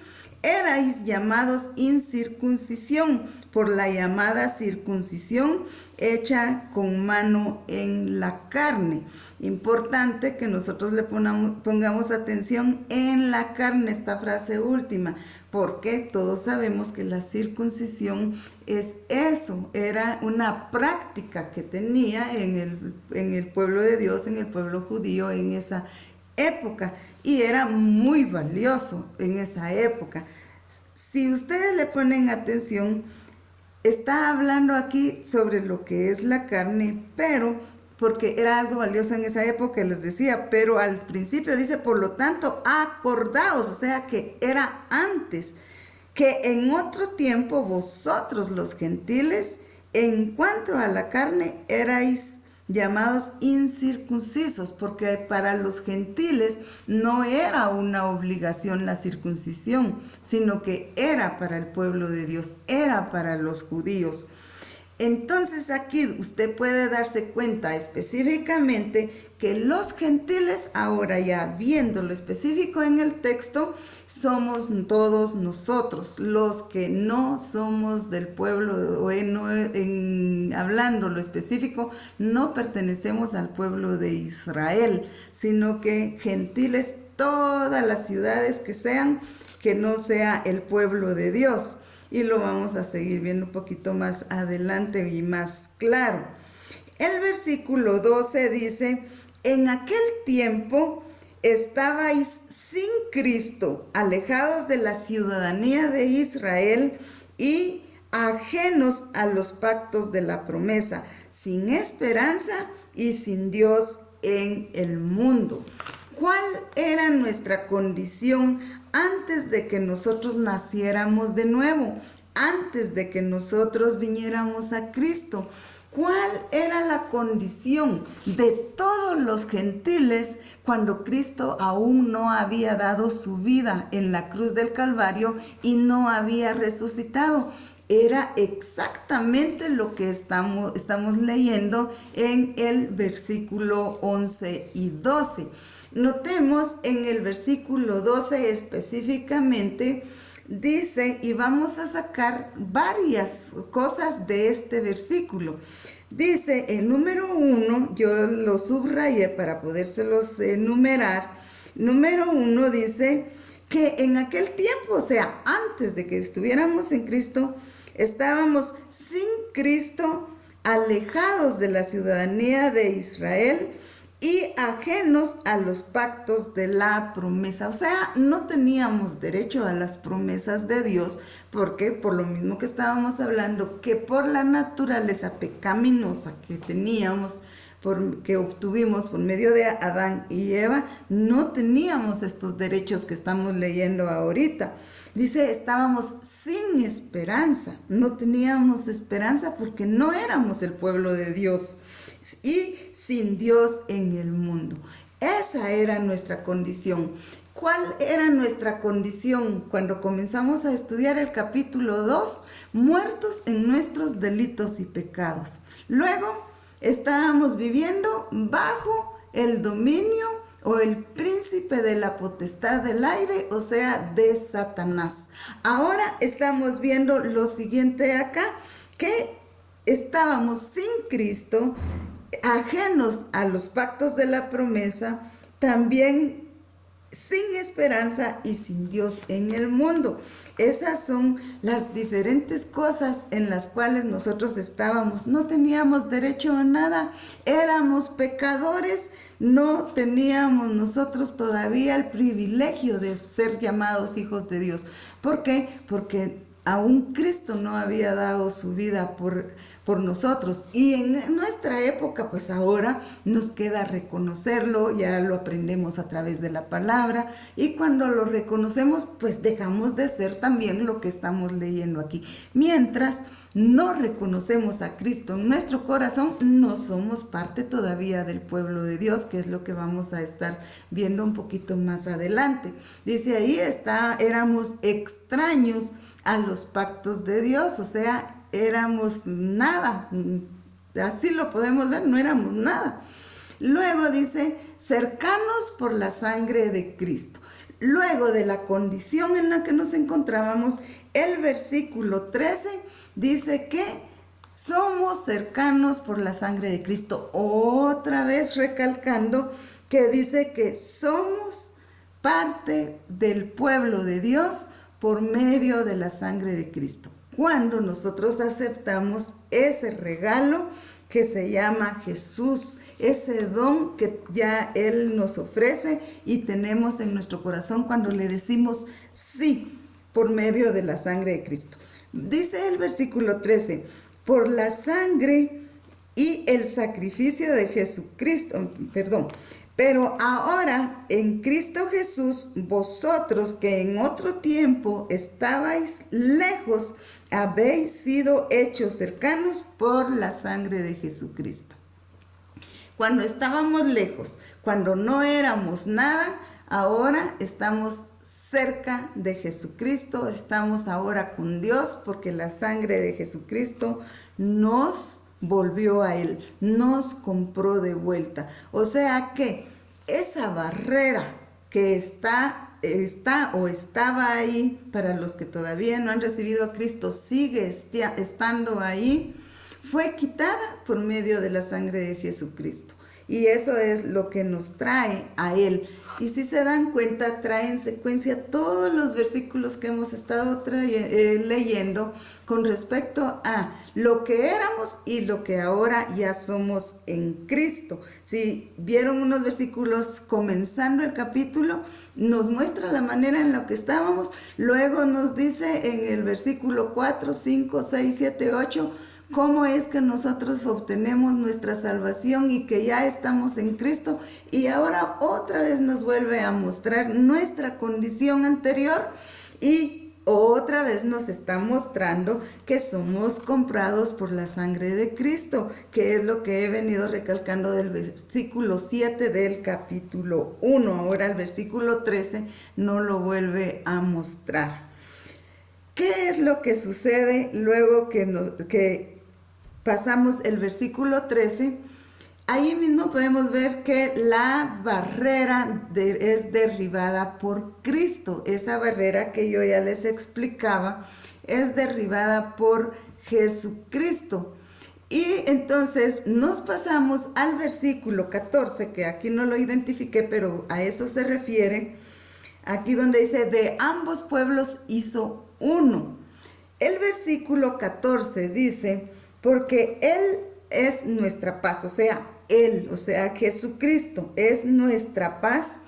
erais llamados incircuncisión por la llamada circuncisión hecha con mano en la carne. Importante que nosotros le pongamos atención en la carne, esta frase última, porque todos sabemos que la circuncisión es eso, era una práctica que tenía en el pueblo de Dios, en el pueblo judío en esa época, y era muy valioso en esa época. Si ustedes le ponen atención, está hablando aquí sobre lo que es la carne, pero porque era algo valioso en esa época, les decía, pero al principio dice, por lo tanto, acordaos, o sea que era antes, que en otro tiempo vosotros los gentiles, en cuanto a la carne, erais llamados incircuncisos, porque para los gentiles no era una obligación la circuncisión, sino que era para el pueblo de Dios, era para los judíos. Entonces aquí usted puede darse cuenta específicamente que los gentiles, ahora ya viendo lo específico en el texto, somos todos nosotros, los que no somos del pueblo, o hablando lo específico, no pertenecemos al pueblo de Israel, sino que gentiles, todas las ciudades que sean, que no sea el pueblo de Dios. Y lo vamos a seguir viendo un poquito más adelante y más claro. El versículo 12 dice, en aquel tiempo estabais sin Cristo, alejados de la ciudadanía de Israel y ajenos a los pactos de la promesa, sin esperanza y sin Dios en el mundo. ¿Cuál era nuestra condición antes de que nosotros naciéramos de nuevo? Antes de que nosotros viniéramos a Cristo. ¿Cuál era la condición de todos los gentiles cuando Cristo aún no había dado su vida en la cruz del Calvario y no había resucitado? Era exactamente lo que estamos leyendo en el versículo 11 y 12. Notemos en el versículo 12 específicamente, dice, y vamos a sacar varias cosas de este versículo. Dice, el número 1, yo lo subrayé para podérselos enumerar. Número 1 dice que en aquel tiempo, o sea, antes de que estuviéramos en Cristo, estábamos sin Cristo, alejados de la ciudadanía de Israel y ajenos a los pactos de la promesa. O sea, no teníamos derecho a las promesas de Dios, porque por lo mismo que estábamos hablando, que por la naturaleza pecaminosa que teníamos, que obtuvimos por medio de Adán y Eva, no teníamos estos derechos que estamos leyendo ahorita. Dice, estábamos sin esperanza, no teníamos esperanza porque no éramos el pueblo de Dios y sin Dios en el mundo. Esa era nuestra condición. ¿Cuál era nuestra condición cuando comenzamos a estudiar el capítulo 2? Muertos en nuestros delitos y pecados. Luego estábamos viviendo bajo el dominio o el príncipe de la potestad del aire, o sea, de Satanás. Ahora estamos viendo lo siguiente acá, que estábamos sin Cristo, ajenos a los pactos de la promesa, también sin esperanza y sin Dios en el mundo. Esas son las diferentes cosas en las cuales nosotros estábamos. No teníamos derecho a nada, éramos pecadores, no teníamos nosotros todavía el privilegio de ser llamados hijos de Dios. ¿Por qué? Porque aún Cristo no había dado su vida por nosotros. Y en nuestra época, pues ahora nos queda reconocerlo, ya lo aprendemos a través de la palabra, y cuando lo reconocemos, pues dejamos de ser también lo que estamos leyendo aquí. Mientras no reconocemos a Cristo en nuestro corazón, no somos parte todavía del pueblo de Dios, que es lo que vamos a estar viendo un poquito más adelante. Dice ahí, éramos extraños a los pactos de Dios, o sea, éramos nada, así lo podemos ver, no éramos nada. Luego dice, cercanos por la sangre de Cristo. Luego de la condición en la que nos encontrábamos, el versículo 13 dice que somos cercanos por la sangre de Cristo. Otra vez recalcando que dice que somos parte del pueblo de Dios por medio de la sangre de Cristo. Cuando nosotros aceptamos ese regalo que se llama Jesús, ese don que ya Él nos ofrece y tenemos en nuestro corazón cuando le decimos sí por medio de la sangre de Cristo. Dice el versículo 13, por la sangre y el sacrificio de Jesucristo, pero ahora en Cristo Jesús, vosotros que en otro tiempo estabais lejos, habéis sido hechos cercanos por la sangre de Jesucristo. Cuando estábamos lejos, cuando no éramos nada, ahora estamos cerca de Jesucristo, estamos ahora con Dios porque la sangre de Jesucristo nos volvió a Él, nos compró de vuelta. O sea que esa barrera que estaba ahí para los que todavía no han recibido a Cristo, sigue estando ahí, fue quitada por medio de la sangre de Jesucristo. Y eso es lo que nos trae a Él. Y si se dan cuenta, trae en secuencia todos los versículos que hemos estado leyendo con respecto a lo que éramos y lo que ahora ya somos en Cristo. Si vieron unos versículos comenzando el capítulo, nos muestra la manera en la que estábamos. Luego nos dice en el versículo 4, 5, 6, 7, 8, cómo es que nosotros obtenemos nuestra salvación y que ya estamos en Cristo, y ahora otra vez nos vuelve a mostrar nuestra condición anterior y otra vez nos está mostrando que somos comprados por la sangre de Cristo, que es lo que he venido recalcando del versículo 7 del capítulo 1. Ahora el versículo 13 no lo vuelve a mostrar. ¿Qué es lo que sucede luego que pasamos el versículo 13? Ahí mismo podemos ver que la barrera es derribada por Cristo. Esa barrera que yo ya les explicaba es derribada por Jesucristo. Y entonces nos pasamos al versículo 14, que aquí no lo identifiqué, pero a eso se refiere. Aquí donde dice, de ambos pueblos hizo uno. El versículo 14 dice, porque Él es nuestra paz, Jesucristo es nuestra paz,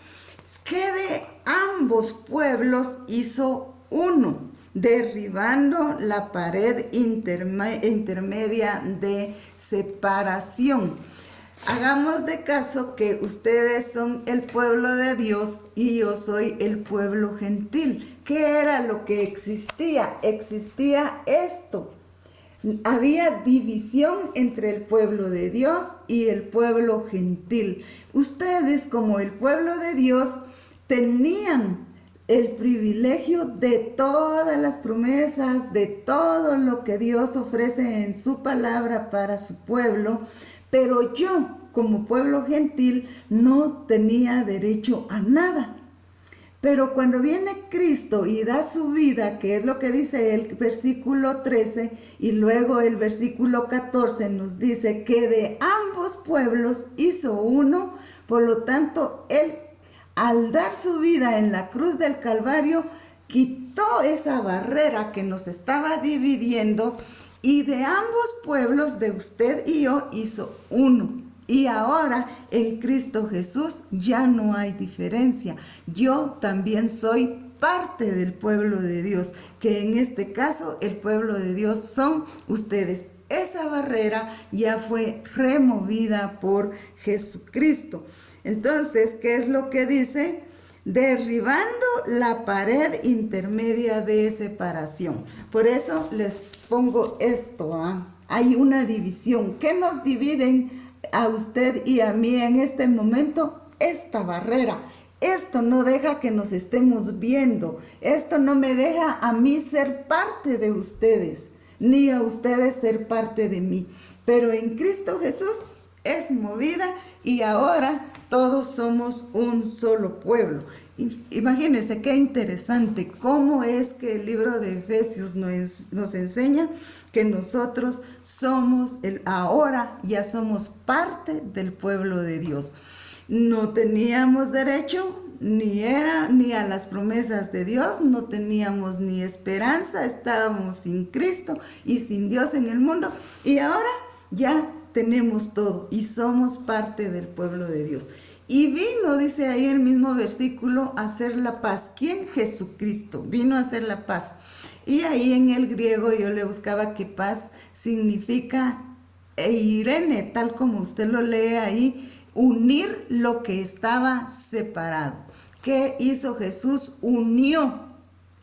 que de ambos pueblos hizo uno, derribando la pared intermedia de separación. Hagamos de caso que ustedes son el pueblo de Dios y yo soy el pueblo gentil. ¿Qué era lo que existía? Existía esto. Había división entre el pueblo de Dios y el pueblo gentil. Ustedes, como el pueblo de Dios, tenían el privilegio de todas las promesas, de todo lo que Dios ofrece en su palabra para su pueblo, pero yo, como pueblo gentil, no tenía derecho a nada. Pero cuando viene Cristo y da su vida, que es lo que dice el versículo 13, y luego el versículo 14 nos dice que de ambos pueblos hizo uno, por lo tanto, Él, al dar su vida en la cruz del Calvario, quitó esa barrera que nos estaba dividiendo, y de ambos pueblos, de usted y yo, hizo uno. Y ahora en Cristo Jesús ya no hay diferencia. Yo también soy parte del pueblo de Dios, que en este caso el pueblo de Dios son ustedes. Esa barrera ya fue removida por Jesucristo. Entonces, ¿qué es lo que dice? Derribando la pared intermedia de separación. Por eso les pongo esto, hay una división. ¿Qué nos dividen a usted y a mí en este momento? Esta barrera. Esto no deja que nos estemos viendo. Esto no me deja a mí ser parte de ustedes, ni a ustedes ser parte de mí. Pero en Cristo Jesús es movida y ahora todos somos un solo pueblo. Imagínense qué interesante cómo es que el libro de Efesios nos enseña que nosotros somos ahora ya somos parte del pueblo de Dios. No teníamos derecho ni a las promesas de Dios, no teníamos ni esperanza, estábamos sin Cristo y sin Dios en el mundo, y ahora ya tenemos todo y somos parte del pueblo de Dios. Y vino, dice ahí el mismo versículo, a hacer la paz. ¿Quién? Jesucristo. Vino a hacer la paz. Y ahí en el griego yo le buscaba que paz significa eirene, tal como usted lo lee ahí, unir lo que estaba separado. ¿Qué hizo Jesús? Unió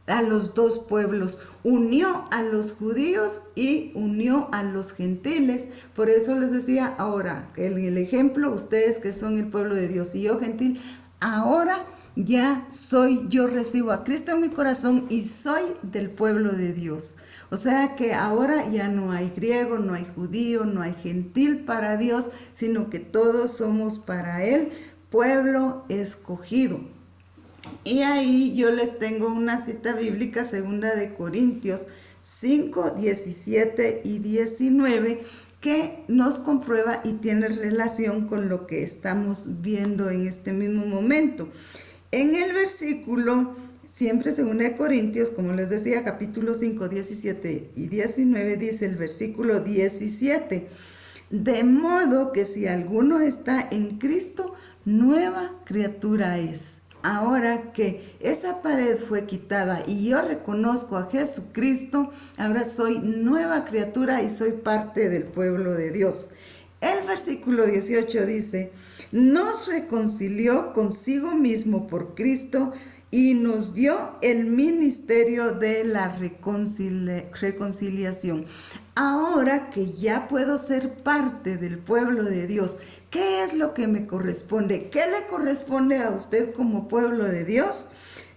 a los dos pueblos, unió a los judíos y unió a los gentiles. Por eso les decía ahora, el ejemplo, ustedes que son el pueblo de Dios y yo gentil, ahora yo recibo a Cristo en mi corazón y soy del pueblo de Dios. O sea que ahora ya no hay griego, no hay judío, no hay gentil para Dios, sino que todos somos para Él, pueblo escogido. Y ahí yo les tengo una cita bíblica, 2 Corintios 5, 17 y 19, que nos comprueba y tiene relación con lo que estamos viendo en este mismo momento. En el versículo, siempre 2 Corintios, como les decía, capítulo 5, 17 y 19, dice el versículo 17, de modo que si alguno está en Cristo, nueva criatura es. Ahora que esa pared fue quitada y yo reconozco a Jesucristo, ahora soy nueva criatura y soy parte del pueblo de Dios. El versículo 18 dice, nos reconcilió consigo mismo por Cristo y nos dio el ministerio de la reconciliación. Ahora que ya puedo ser parte del pueblo de Dios, ¿qué es lo que me corresponde? ¿Qué le corresponde a usted como pueblo de Dios?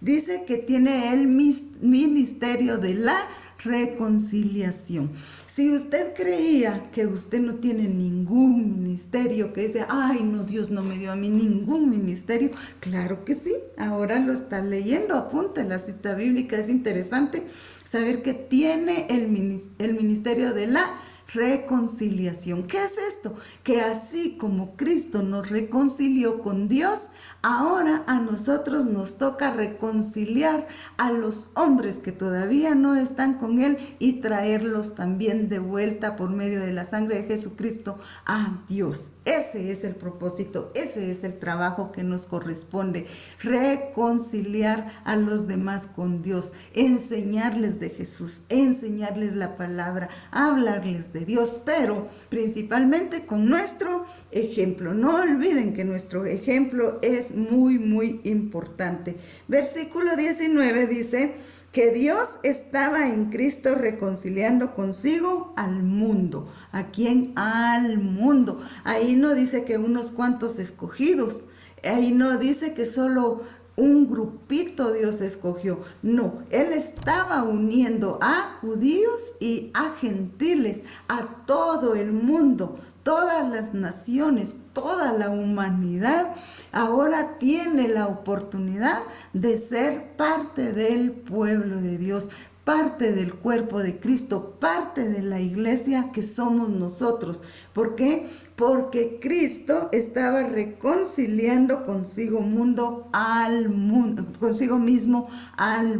Dice que tiene el ministerio de la reconciliación. Si usted creía que usted no tiene ningún ministerio, que dice, ay no, Dios no me dio a mí ningún ministerio, claro que sí, ahora lo está leyendo, apunte la cita bíblica, es interesante saber que tiene el ministerio de la reconciliación. ¿Qué es esto? Que así como Cristo nos reconcilió con Dios, ahora a nosotros nos toca reconciliar a los hombres que todavía no están con Él y traerlos también de vuelta por medio de la sangre de Jesucristo a Dios. Ese es el propósito, ese es el trabajo que nos corresponde, reconciliar a los demás con Dios, enseñarles de Jesús, enseñarles la palabra, hablarles de Dios, pero principalmente con nuestro ejemplo. No olviden que nuestro ejemplo es muy, muy importante. Versículo 19 dice que Dios estaba en Cristo reconciliando consigo al mundo. ¿A quién? Al mundo. Ahí no dice que unos cuantos escogidos. Ahí no dice que solo un grupito Dios escogió. No, Él estaba uniendo a judíos y a gentiles, a todo el mundo. Todas las naciones, toda la humanidad ahora tiene la oportunidad de ser parte del pueblo de Dios, parte del cuerpo de Cristo, parte de la iglesia que somos nosotros. ¿Por qué? Porque Cristo estaba reconciliando consigo mismo al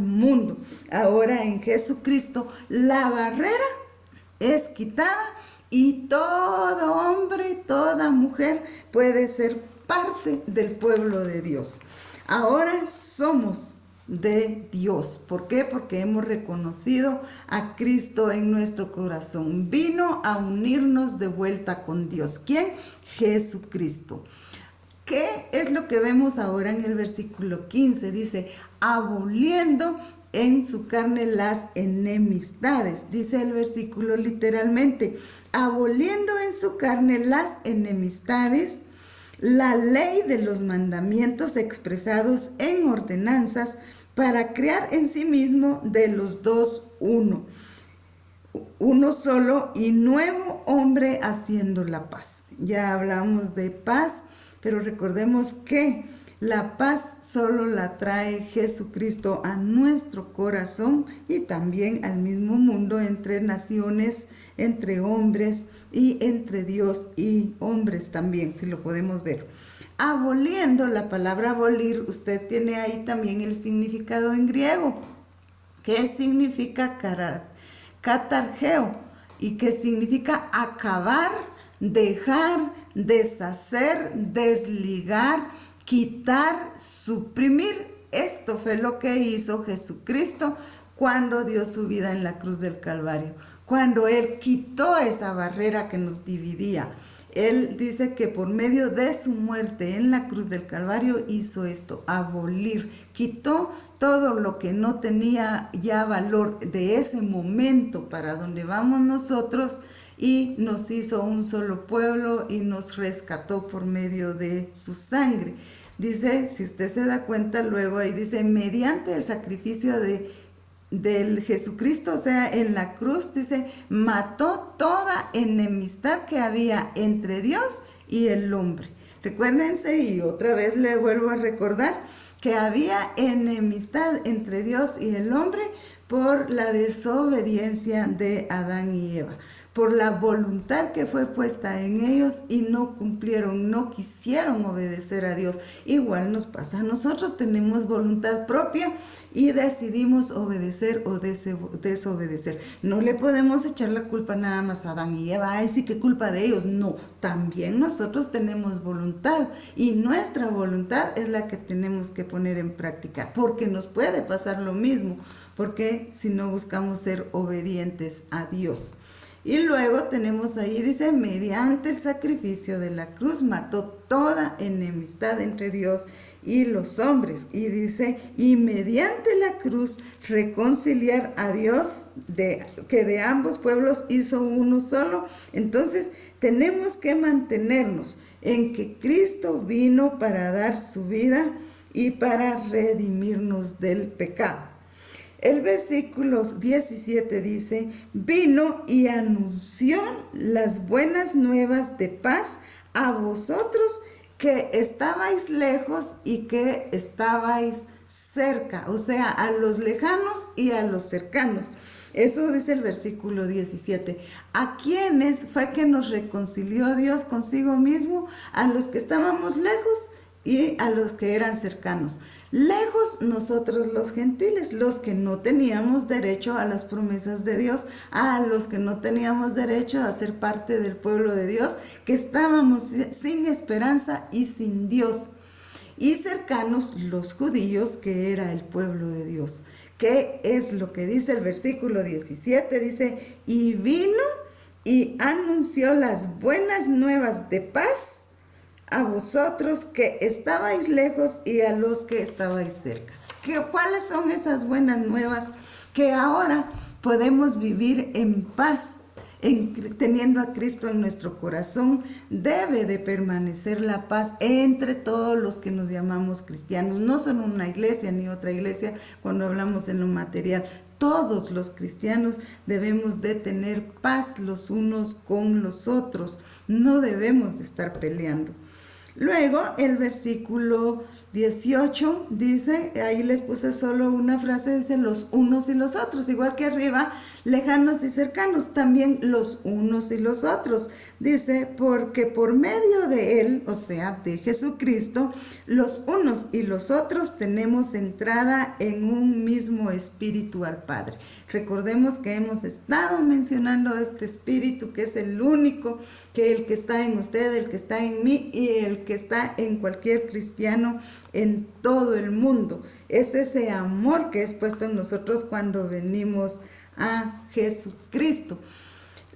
mundo. Ahora en Jesucristo la barrera es quitada y todo hombre, toda mujer puede ser parte del pueblo de Dios. Ahora somos de Dios. ¿Por qué? Porque hemos reconocido a Cristo en nuestro corazón. Vino a unirnos de vuelta con Dios. ¿Quién? Jesucristo. ¿Qué es lo que vemos ahora en el versículo 15? Dice, aboliendo en su carne las enemistades. Dice el versículo literalmente, aboliendo en su carne las enemistades, la ley de los mandamientos expresados en ordenanzas, para crear en sí mismo de los dos uno solo y nuevo hombre, haciendo la paz. Ya hablamos de paz, pero recordemos que la paz solo la trae Jesucristo a nuestro corazón y también al mismo mundo, entre naciones, entre hombres y entre Dios y hombres también, si lo podemos ver. Aboliendo, la palabra abolir, usted tiene ahí también el significado en griego. ¿Qué significa catargeo? ¿Y qué significa acabar, dejar, deshacer, desligar, quitar, suprimir? Esto fue lo que hizo Jesucristo cuando dio su vida en la cruz del Calvario, cuando Él quitó esa barrera que nos dividía. Él dice que por medio de su muerte en la cruz del Calvario hizo esto, abolir, quitó todo lo que no tenía ya valor de ese momento para donde vamos nosotros, y nos hizo un solo pueblo y nos rescató por medio de su sangre. Dice, si usted se da cuenta, luego ahí dice, mediante el sacrificio del Jesucristo, o sea, en la cruz, dice, mató toda enemistad que había entre Dios y el hombre. Recuérdense, y otra vez le vuelvo a recordar, que había enemistad entre Dios y el hombre por la desobediencia de Adán y Eva, por la voluntad que fue puesta en ellos y no cumplieron, no quisieron obedecer a Dios. Igual nos pasa a nosotros, tenemos voluntad propia y decidimos obedecer o desobedecer. No le podemos echar la culpa nada más a Adán y Eva, ay sí, qué culpa de ellos. No, también nosotros tenemos voluntad y nuestra voluntad es la que tenemos que poner en práctica, porque nos puede pasar lo mismo, porque si no buscamos ser obedientes a Dios. Y luego tenemos ahí, dice, mediante el sacrificio de la cruz mató toda enemistad entre Dios y los hombres. Y dice, y mediante la cruz reconciliar a Dios, que de ambos pueblos hizo uno solo. Entonces tenemos que mantenernos en que Cristo vino para dar su vida y para redimirnos del pecado. El versículo 17 dice, vino y anunció las buenas nuevas de paz a vosotros que estabais lejos y que estabais cerca, o sea, a los lejanos y a los cercanos. Eso dice el versículo 17. ¿A quiénes fue que nos reconcilió Dios consigo mismo? A los que estábamos lejos y a los que eran cercanos. Lejos nosotros los gentiles, los que no teníamos derecho a las promesas de Dios, a los que no teníamos derecho a ser parte del pueblo de Dios, que estábamos sin esperanza y sin Dios. Y cercanos los judíos, que era el pueblo de Dios. ¿Qué es lo que dice el versículo 17? Dice, y vino y anunció las buenas nuevas de paz a vosotros que estabais lejos y a los que estabais cerca. ¿Cuáles son esas buenas nuevas? Que ahora podemos vivir en paz, teniendo a Cristo en nuestro corazón. Debe de permanecer la paz entre todos los que nos llamamos cristianos. No son una iglesia ni otra iglesia cuando hablamos en lo material. Todos los cristianos debemos de tener paz los unos con los otros. No debemos de estar peleando. Luego el versículo 18 dice, ahí les puse solo una frase, dice los unos y los otros, igual que arriba, lejanos y cercanos, también los unos y los otros. Dice, porque por medio de Él, o sea, de Jesucristo, los unos y los otros tenemos entrada en un mismo espíritu al Padre. Recordemos que hemos estado mencionando este espíritu, que es el único, que el que está en usted, el que está en mí y el que está en cualquier cristiano, en todo el mundo. Es ese amor que es puesto en nosotros cuando venimos a Jesucristo.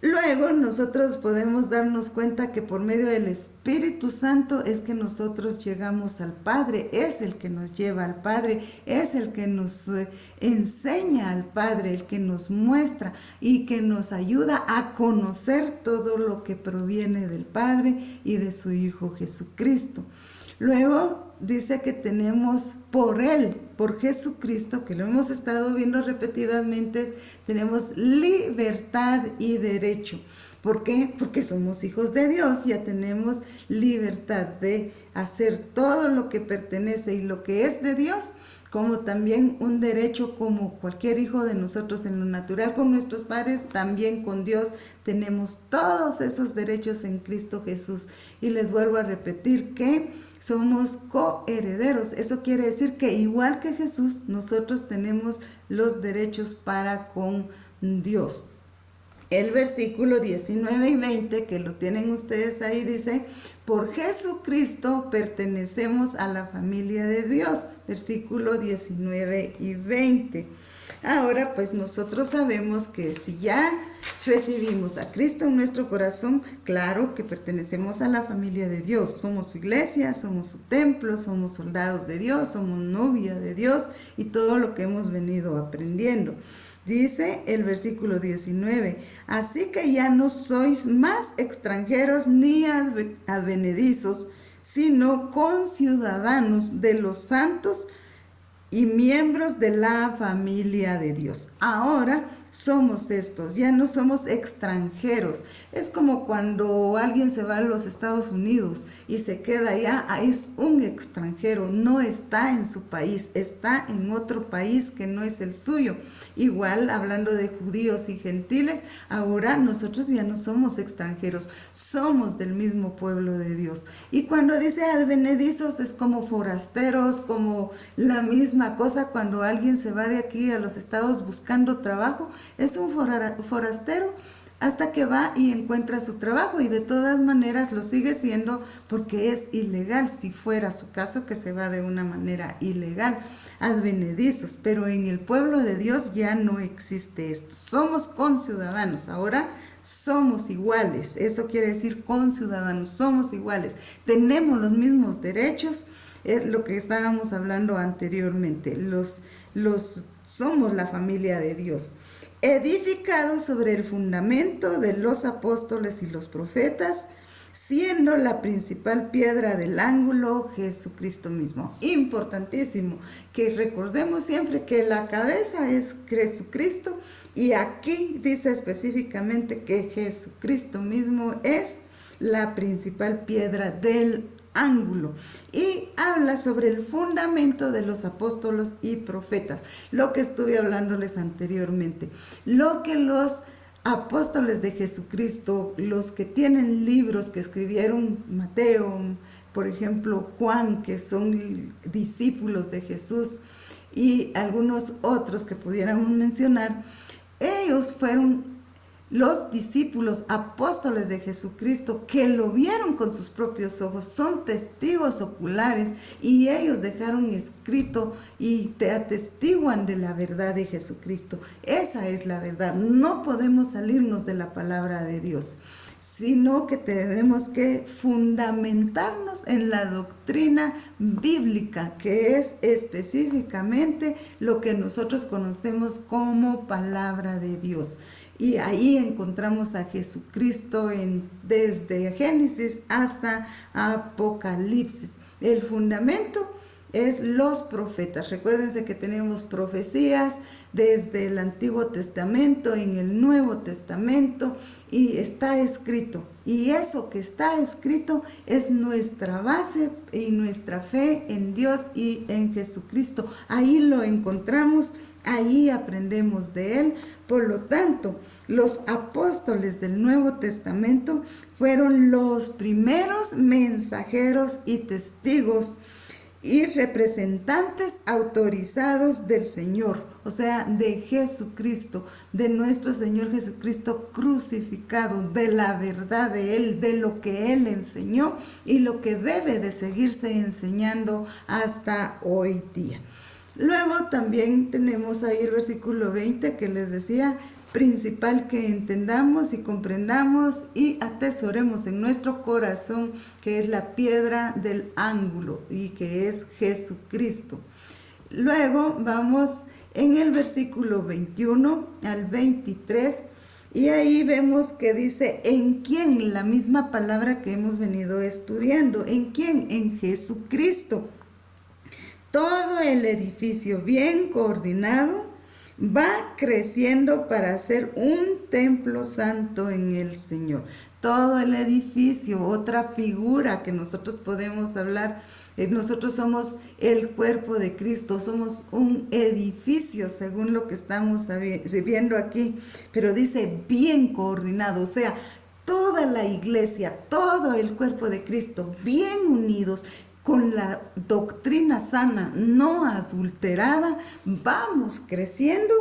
Luego nosotros podemos darnos cuenta que por medio del Espíritu Santo es que nosotros llegamos al Padre, es el que nos lleva al Padre, es el que nos enseña al Padre, el que nos muestra y que nos ayuda a conocer todo lo que proviene del Padre y de su Hijo Jesucristo. Luego dice que tenemos por Él, por Jesucristo, que lo hemos estado viendo repetidamente, tenemos libertad y derecho. ¿Por qué? Porque somos hijos de Dios, ya tenemos libertad de hacer todo lo que pertenece y lo que es de Dios, como también un derecho como cualquier hijo de nosotros en lo natural con nuestros padres, también con Dios tenemos todos esos derechos en Cristo Jesús. Y les vuelvo a repetir que somos coherederos. Eso quiere decir que igual que Jesús, nosotros tenemos los derechos para con Dios. El versículo 19 y 20, que lo tienen ustedes ahí, dice: por Jesucristo pertenecemos a la familia de Dios. Versículo 19 y 20. Ahora pues nosotros sabemos que si ya recibimos a Cristo en nuestro corazón, claro que pertenecemos a la familia de Dios. Somos su iglesia, somos su templo, somos soldados de Dios, somos novia de Dios y todo lo que hemos venido aprendiendo. Dice el versículo 19, así que ya no sois más extranjeros ni advenedizos, sino conciudadanos de los santos y miembros de la familia de Dios. Ahora somos estos, ya no somos extranjeros. Es como cuando alguien se va a los Estados Unidos y se queda allá, es un extranjero, no está en su país, está en otro país que no es el suyo. Igual, hablando de judíos y gentiles, ahora nosotros ya no somos extranjeros, somos del mismo pueblo de Dios. Y cuando dice advenedizos es como forasteros, como la misma cosa cuando alguien se va de aquí a los estados buscando trabajo, es un forastero hasta que va y encuentra su trabajo, y de todas maneras lo sigue siendo porque es ilegal, si fuera su caso que se va de una manera ilegal. Advenedizos, pero en el pueblo de Dios ya no existe esto. Somos conciudadanos, ahora somos iguales. Eso quiere decir conciudadanos, somos iguales, tenemos los mismos derechos. Es lo que estábamos hablando anteriormente. Somos la familia de Dios, edificados sobre el fundamento de los apóstoles y los profetas, siendo la principal piedra del ángulo Jesucristo mismo. Importantísimo que recordemos siempre que la cabeza es Jesucristo, y aquí dice específicamente que Jesucristo mismo es la principal piedra del ángulo, y habla sobre el fundamento de los apóstoles y profetas, lo que estuve hablándoles anteriormente, lo que los apóstoles de Jesucristo, los que tienen libros que escribieron, Mateo, por ejemplo, Juan, que son discípulos de Jesús, y algunos otros que pudiéramos mencionar, ellos fueron los discípulos apóstoles de Jesucristo que lo vieron con sus propios ojos, son testigos oculares, y ellos dejaron escrito y te atestiguan de la verdad de Jesucristo. Esa es la verdad. No podemos salirnos de la palabra de Dios, sino que tenemos que fundamentarnos en la doctrina bíblica, que es específicamente lo que nosotros conocemos como palabra de Dios. Y ahí encontramos a Jesucristo desde Génesis hasta Apocalipsis. El fundamento es los profetas. Recuérdense que tenemos profecías desde el Antiguo Testamento, en el Nuevo Testamento, y está escrito. Y eso que está escrito es nuestra base y nuestra fe en Dios y en Jesucristo. Ahí lo encontramos, ahí aprendemos de Él. Por lo tanto, los apóstoles del Nuevo Testamento fueron los primeros mensajeros y testigos y representantes autorizados del Señor o sea, de Jesucristo, de nuestro Señor Jesucristo crucificado, de la verdad de Él, de lo que Él enseñó y lo que debe de seguirse enseñando hasta hoy día. Luego también tenemos ahí el versículo 20 que les decía, principal que entendamos y comprendamos y atesoremos en nuestro corazón, que es la piedra del ángulo y que es Jesucristo. Luego vamos en el versículo 21 al 23 y ahí vemos que dice, ¿en quién? La misma palabra que hemos venido estudiando. ¿En quién? En Jesucristo. Todo el edificio bien coordinado va creciendo para ser un templo santo en el Señor. Todo el edificio, otra figura que nosotros podemos hablar, nosotros somos el cuerpo de Cristo, somos un edificio según lo que estamos viendo aquí, pero dice bien coordinado, o sea, toda la iglesia, todo el cuerpo de Cristo, bien unidos, con la doctrina sana, no adulterada, vamos creciendo,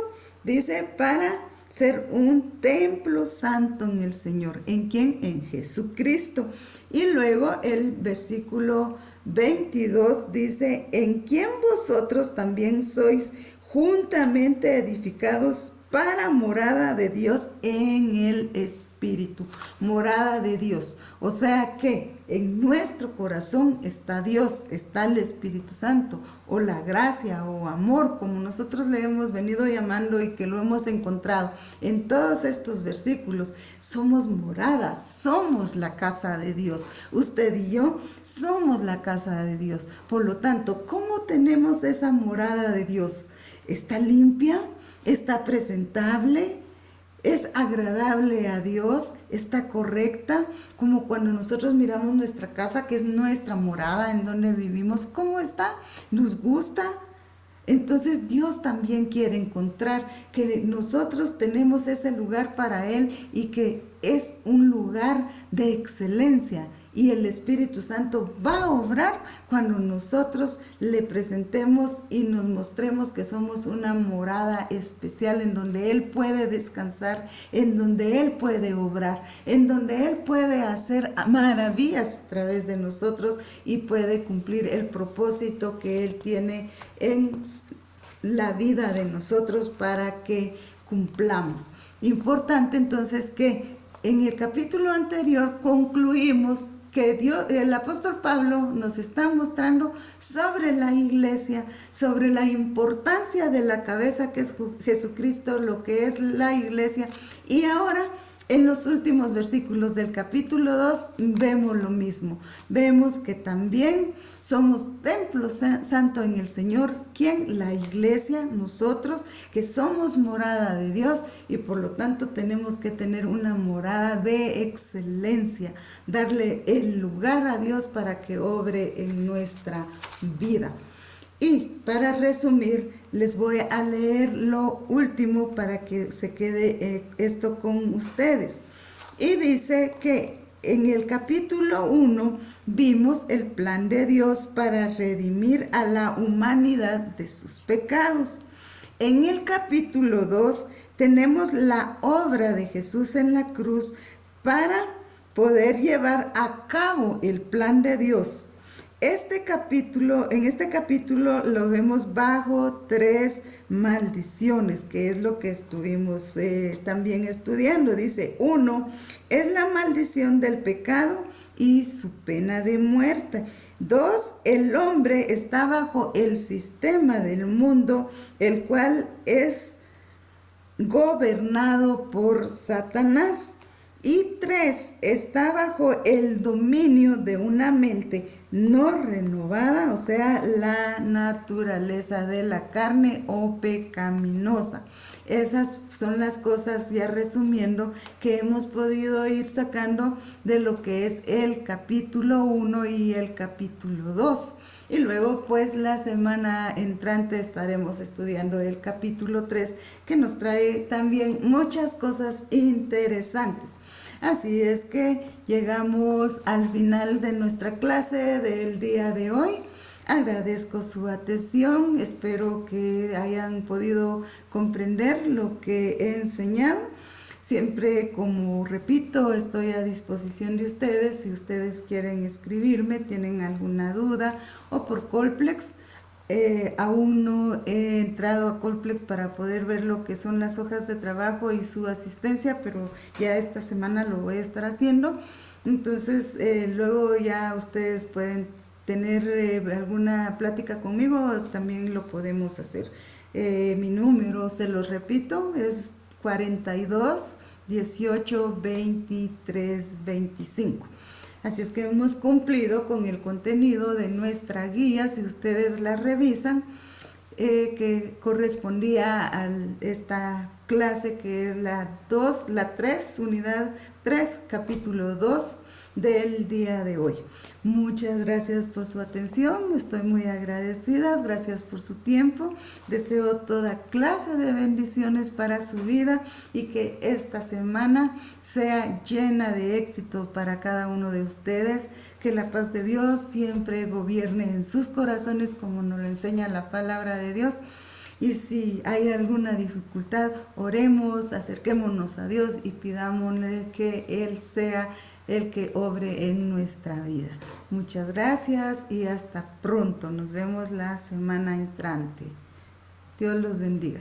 dice, para ser un templo santo en el Señor. ¿En quién? En Jesucristo. Y luego el versículo 22 dice, en quien vosotros también sois juntamente edificados para morada de Dios en el Espíritu. Morada de Dios. O sea que en nuestro corazón está Dios, está el Espíritu Santo, o la gracia, o amor, como nosotros le hemos venido llamando y que lo hemos encontrado en todos estos versículos. Somos moradas, somos la casa de Dios. Usted y yo somos la casa de Dios. Por lo tanto, ¿cómo tenemos esa morada de Dios? ¿Está limpia? ¿Está presentable? ¿Es agradable a Dios? ¿Está correcta? Como cuando nosotros miramos nuestra casa, que es nuestra morada, en donde vivimos. ¿Cómo está? ¿Nos gusta? Entonces Dios también quiere encontrar que nosotros tenemos ese lugar para Él y que es un lugar de excelencia. Y el Espíritu Santo va a obrar cuando nosotros le presentemos y nos mostremos que somos una morada especial en donde Él puede descansar, en donde Él puede obrar, en donde Él puede hacer maravillas a través de nosotros y puede cumplir el propósito que Él tiene en la vida de nosotros para que cumplamos. Importante entonces que en el capítulo anterior concluimos que el apóstol Pablo nos está mostrando sobre la iglesia, sobre la importancia de la cabeza que es Jesucristo, lo que es la iglesia. Y ahora, en los últimos versículos del capítulo 2, vemos lo mismo. Vemos que también somos templo santo en el Señor. ¿Quién? La iglesia, nosotros, que somos morada de Dios y por lo tanto tenemos que tener una morada de excelencia, darle el lugar a Dios para que obre en nuestra vida. Y para resumir, les voy a leer lo último para que se quede esto con ustedes. Y dice que en el capítulo 1 vimos el plan de Dios para redimir a la humanidad de sus pecados. En el capítulo 2 tenemos la obra de Jesús en la cruz para poder llevar a cabo el plan de Dios. En este capítulo lo vemos bajo 3 maldiciones, que es lo que estuvimos también estudiando. Dice, 1, es la maldición del pecado y su pena de muerte. 2, el hombre está bajo el sistema del mundo, el cual es gobernado por Satanás. Y 3, está bajo el dominio de una mente no renovada, o sea, la naturaleza de la carne o pecaminosa. Esas son las cosas, ya resumiendo, que hemos podido ir sacando de lo que es el capítulo 1 y el capítulo 2. Y luego, pues, la semana entrante estaremos estudiando el capítulo 3, que nos trae también muchas cosas interesantes. Así es que llegamos al final de nuestra clase del día de hoy. Agradezco su atención, espero que hayan podido comprender lo que he enseñado. Siempre, como repito, estoy a disposición de ustedes. Si ustedes quieren escribirme, tienen alguna duda, o por Colplex. Aún no he entrado a Colplex para poder ver lo que son las hojas de trabajo y su asistencia, pero ya esta semana lo voy a estar haciendo. Entonces, luego ya ustedes pueden tener alguna plática conmigo, también lo podemos hacer. Mi número, se los repito, es 42 18 23 25. Así es que hemos cumplido con el contenido de nuestra guía, si ustedes la revisan, que correspondía a esta clase, que es la 3, unidad 3, capítulo 2 del día de hoy. Muchas gracias por su atención, estoy muy agradecida, gracias por su tiempo. Deseo toda clase de bendiciones para su vida y que esta semana sea llena de éxito para cada uno de ustedes. Que la paz de Dios siempre gobierne en sus corazones, como nos lo enseña la palabra de Dios. Y si hay alguna dificultad, oremos, acerquémonos a Dios y pidámosle que Él sea el que obre en nuestra vida. Muchas gracias y hasta pronto. Nos vemos la semana entrante. Dios los bendiga.